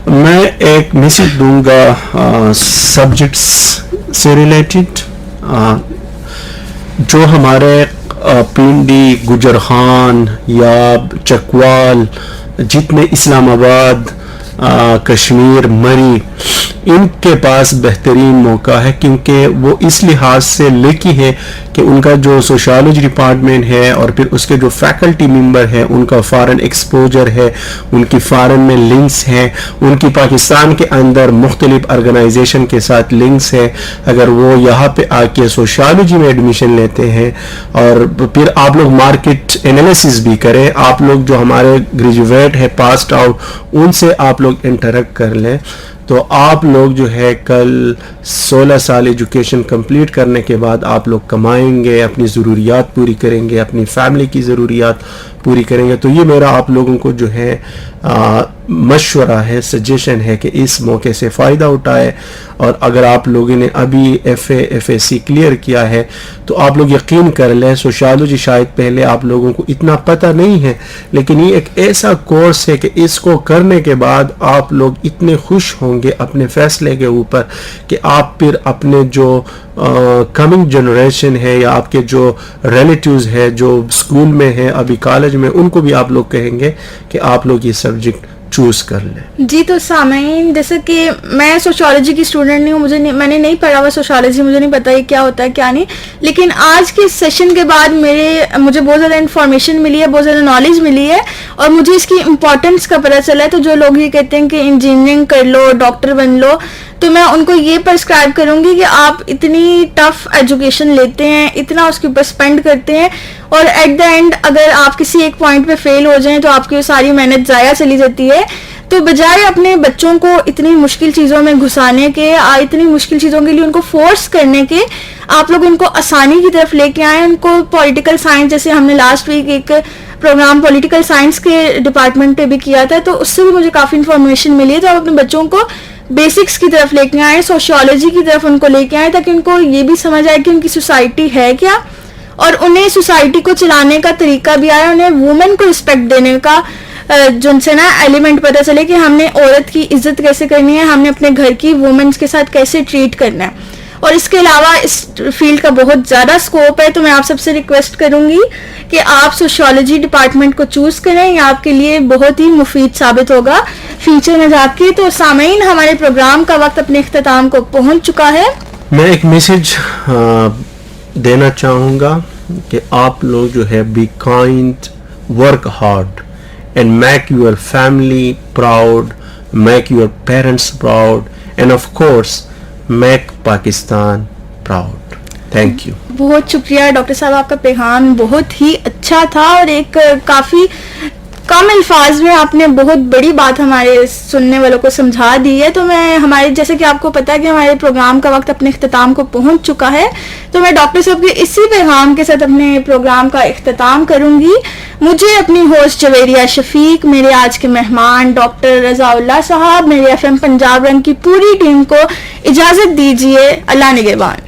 میں ایک میسج دوں گا سبجیکٹس سے ریلیٹڈ, جو ہمارے پنڈی, گجرخان, یاب, چکوال, جتنے اسلام آباد, کشمیر, مری, ان کے پاس بہترین موقع ہے, کیونکہ وہ اس لحاظ سے لکی ہے کہ ان کا جو سوشیالوجی ڈپارٹمنٹ ہے اور پھر اس کے جو فیکلٹی ممبر ہے ان کا فارن ایکسپوجر ہے, ان کی فارن میں لنکس ہیں, ان کی پاکستان کے اندر مختلف آرگنائزیشن کے ساتھ لنکس ہے. اگر وہ یہاں پہ آ کے سوشیالوجی میں ایڈمیشن لیتے ہیں, اور پھر آپ لوگ مارکیٹ انالیسس بھی کریں, آپ لوگ جو ہمارے گریجویٹ ہے پاسڈ آؤٹ, ان سے آپ لوگ انٹریکٹ کر لیں, تو آپ لوگ جو ہے کل 16 سال ایجوکیشن کمپلیٹ کرنے کے بعد آپ لوگ کمائیں گے, اپنی ضروریات پوری کریں گے, اپنی فیملی کی ضروریات پوری کریں گے. تو یہ میرا آپ لوگوں کو جو ہے مشورہ ہے, سجیشن ہے کہ اس موقع سے فائدہ اٹھائے. اور اگر آپ لوگوں نے ابھی ایف اے سی کلیئر کیا ہے تو آپ لوگ یقین کر لیں, سوشیالوجی شاید پہلے آپ لوگوں کو اتنا پتہ نہیں ہے, لیکن یہ ایک ایسا کورس ہے کہ اس کو کرنے کے بعد آپ لوگ اتنے خوش ہوں گے اپنے فیصلے کے اوپر کہ آپ پھر اپنے جو کمنگ جنریشن ہے یا آپ کے جو ریلیٹیوز ہے جو اسکول میں ہے ابھی کالج میں, ان کو بھی آپ لوگ کہیں گے کہ آپ لوگ یہ سبجیکٹ چوز کر لیں. جی تو سامعین, جیسے کہ میں سوشیالوجی کی اسٹوڈنٹ نہیں ہوں, میں نے نہیں پڑھا ہوا سوشیالوجی, مجھے نہیں پتا یہ کیا ہوتا ہے کیا نہیں, لیکن آج کے سیشن کے بعد مجھے بہت زیادہ انفارمیشن ملی ہے, بہت زیادہ نالج ملی ہے, اور مجھے اس کی امپورٹنس کا پتہ چلا ہے. تو جو لوگ یہ کہتے ہیں کہ انجینئرنگ کر لو, ڈاکٹر بن لو, تو میں ان کو یہ پرسکرائب کروں گی کہ آپ اتنی ٹف ایجوکیشن لیتے ہیں, اتنا اس کے اوپر اسپینڈ کرتے ہیں, اور ایٹ دا اینڈ اگر آپ کسی ایک پوائنٹ پہ فیل ہو جائیں تو آپ کی ساری محنت ضائع چلی جاتی ہے. تو بجائے اپنے بچوں کو اتنی مشکل چیزوں میں گھسانے کے, اتنی مشکل چیزوں کے لیے ان کو فورس کرنے کے, آپ لوگ ان کو آسانی کی طرف لے کے آئیں. ان کو پولیٹیکل سائنس, جیسے ہم نے لاسٹ ویک ایک پروگرام پولیٹیکل سائنس کے ڈپارٹمنٹ پہ بھی کیا تھا, تو اس سے بھی مجھے کافی انفارمیشن ملی ہے. تو آپ اپنے بچوں کو بیسکس کی طرف لے کے آئیں, سوشیالوجی کی طرف ان کو لے کے آئیں, تاکہ ان کو یہ بھی سمجھ آئے کہ ان کی سوسائٹی ہے کیا, اور انہیں سوسائٹی کو چلانے کا طریقہ بھی آیا, انہیں وومن کو رسپیکٹ دینے کا جن سے نا ایلیمنٹ پتہ چلے کہ ہم نے عورت کی عزت کیسے کرنی ہے, ہم نے اپنے گھر کی وومنس کے ساتھ کیسے ٹریٹ کرنا ہے. اور اس کے علاوہ اس فیلڈ کا بہت زیادہ اسکوپ ہے, تو میں آپ سب سے ریکویسٹ کروں گی کہ آپ سوشیالوجی ڈپارٹمنٹ کو چوز کریں, یہ آپ کے لیے بہت ہی مفید ثابت ہوگا فیوچر میں جا کے. تو سامعین, ہمارے پروگرام کا وقت اپنے اختتام کو پہنچ چکا ہے. میں ایک میسج دینا چاہوں گا کہ آپ لوگ جو ہے be kind, work hard and make your family proud, make your parents proud, and of course make Pakistan proud. Thank you. بہت شکریہ ڈاکٹر صاحب, آپ کا پیغام بہت ہی اچھا تھا, اور ایک کافی کم الفاظ میں آپ نے بہت بڑی بات ہمارے سننے والوں کو سمجھا دی ہے. تو میں ہمارے, جیسے کہ آپ کو پتا ہے کہ ہمارے پروگرام کا وقت اپنے اختتام کو پہنچ چکا ہے, تو میں ڈاکٹر صاحب کے اسی پیغام کے ساتھ اپنے پروگرام کا اختتام کروں گی. مجھے اپنی ہوسٹ جویریہ شفیق, میرے آج کے مہمان ڈاکٹر رضا اللہ صاحب, میرے FM پنجاب رنگ کی پوری ٹیم کو اجازت دیجیے. اللہ نگہبان.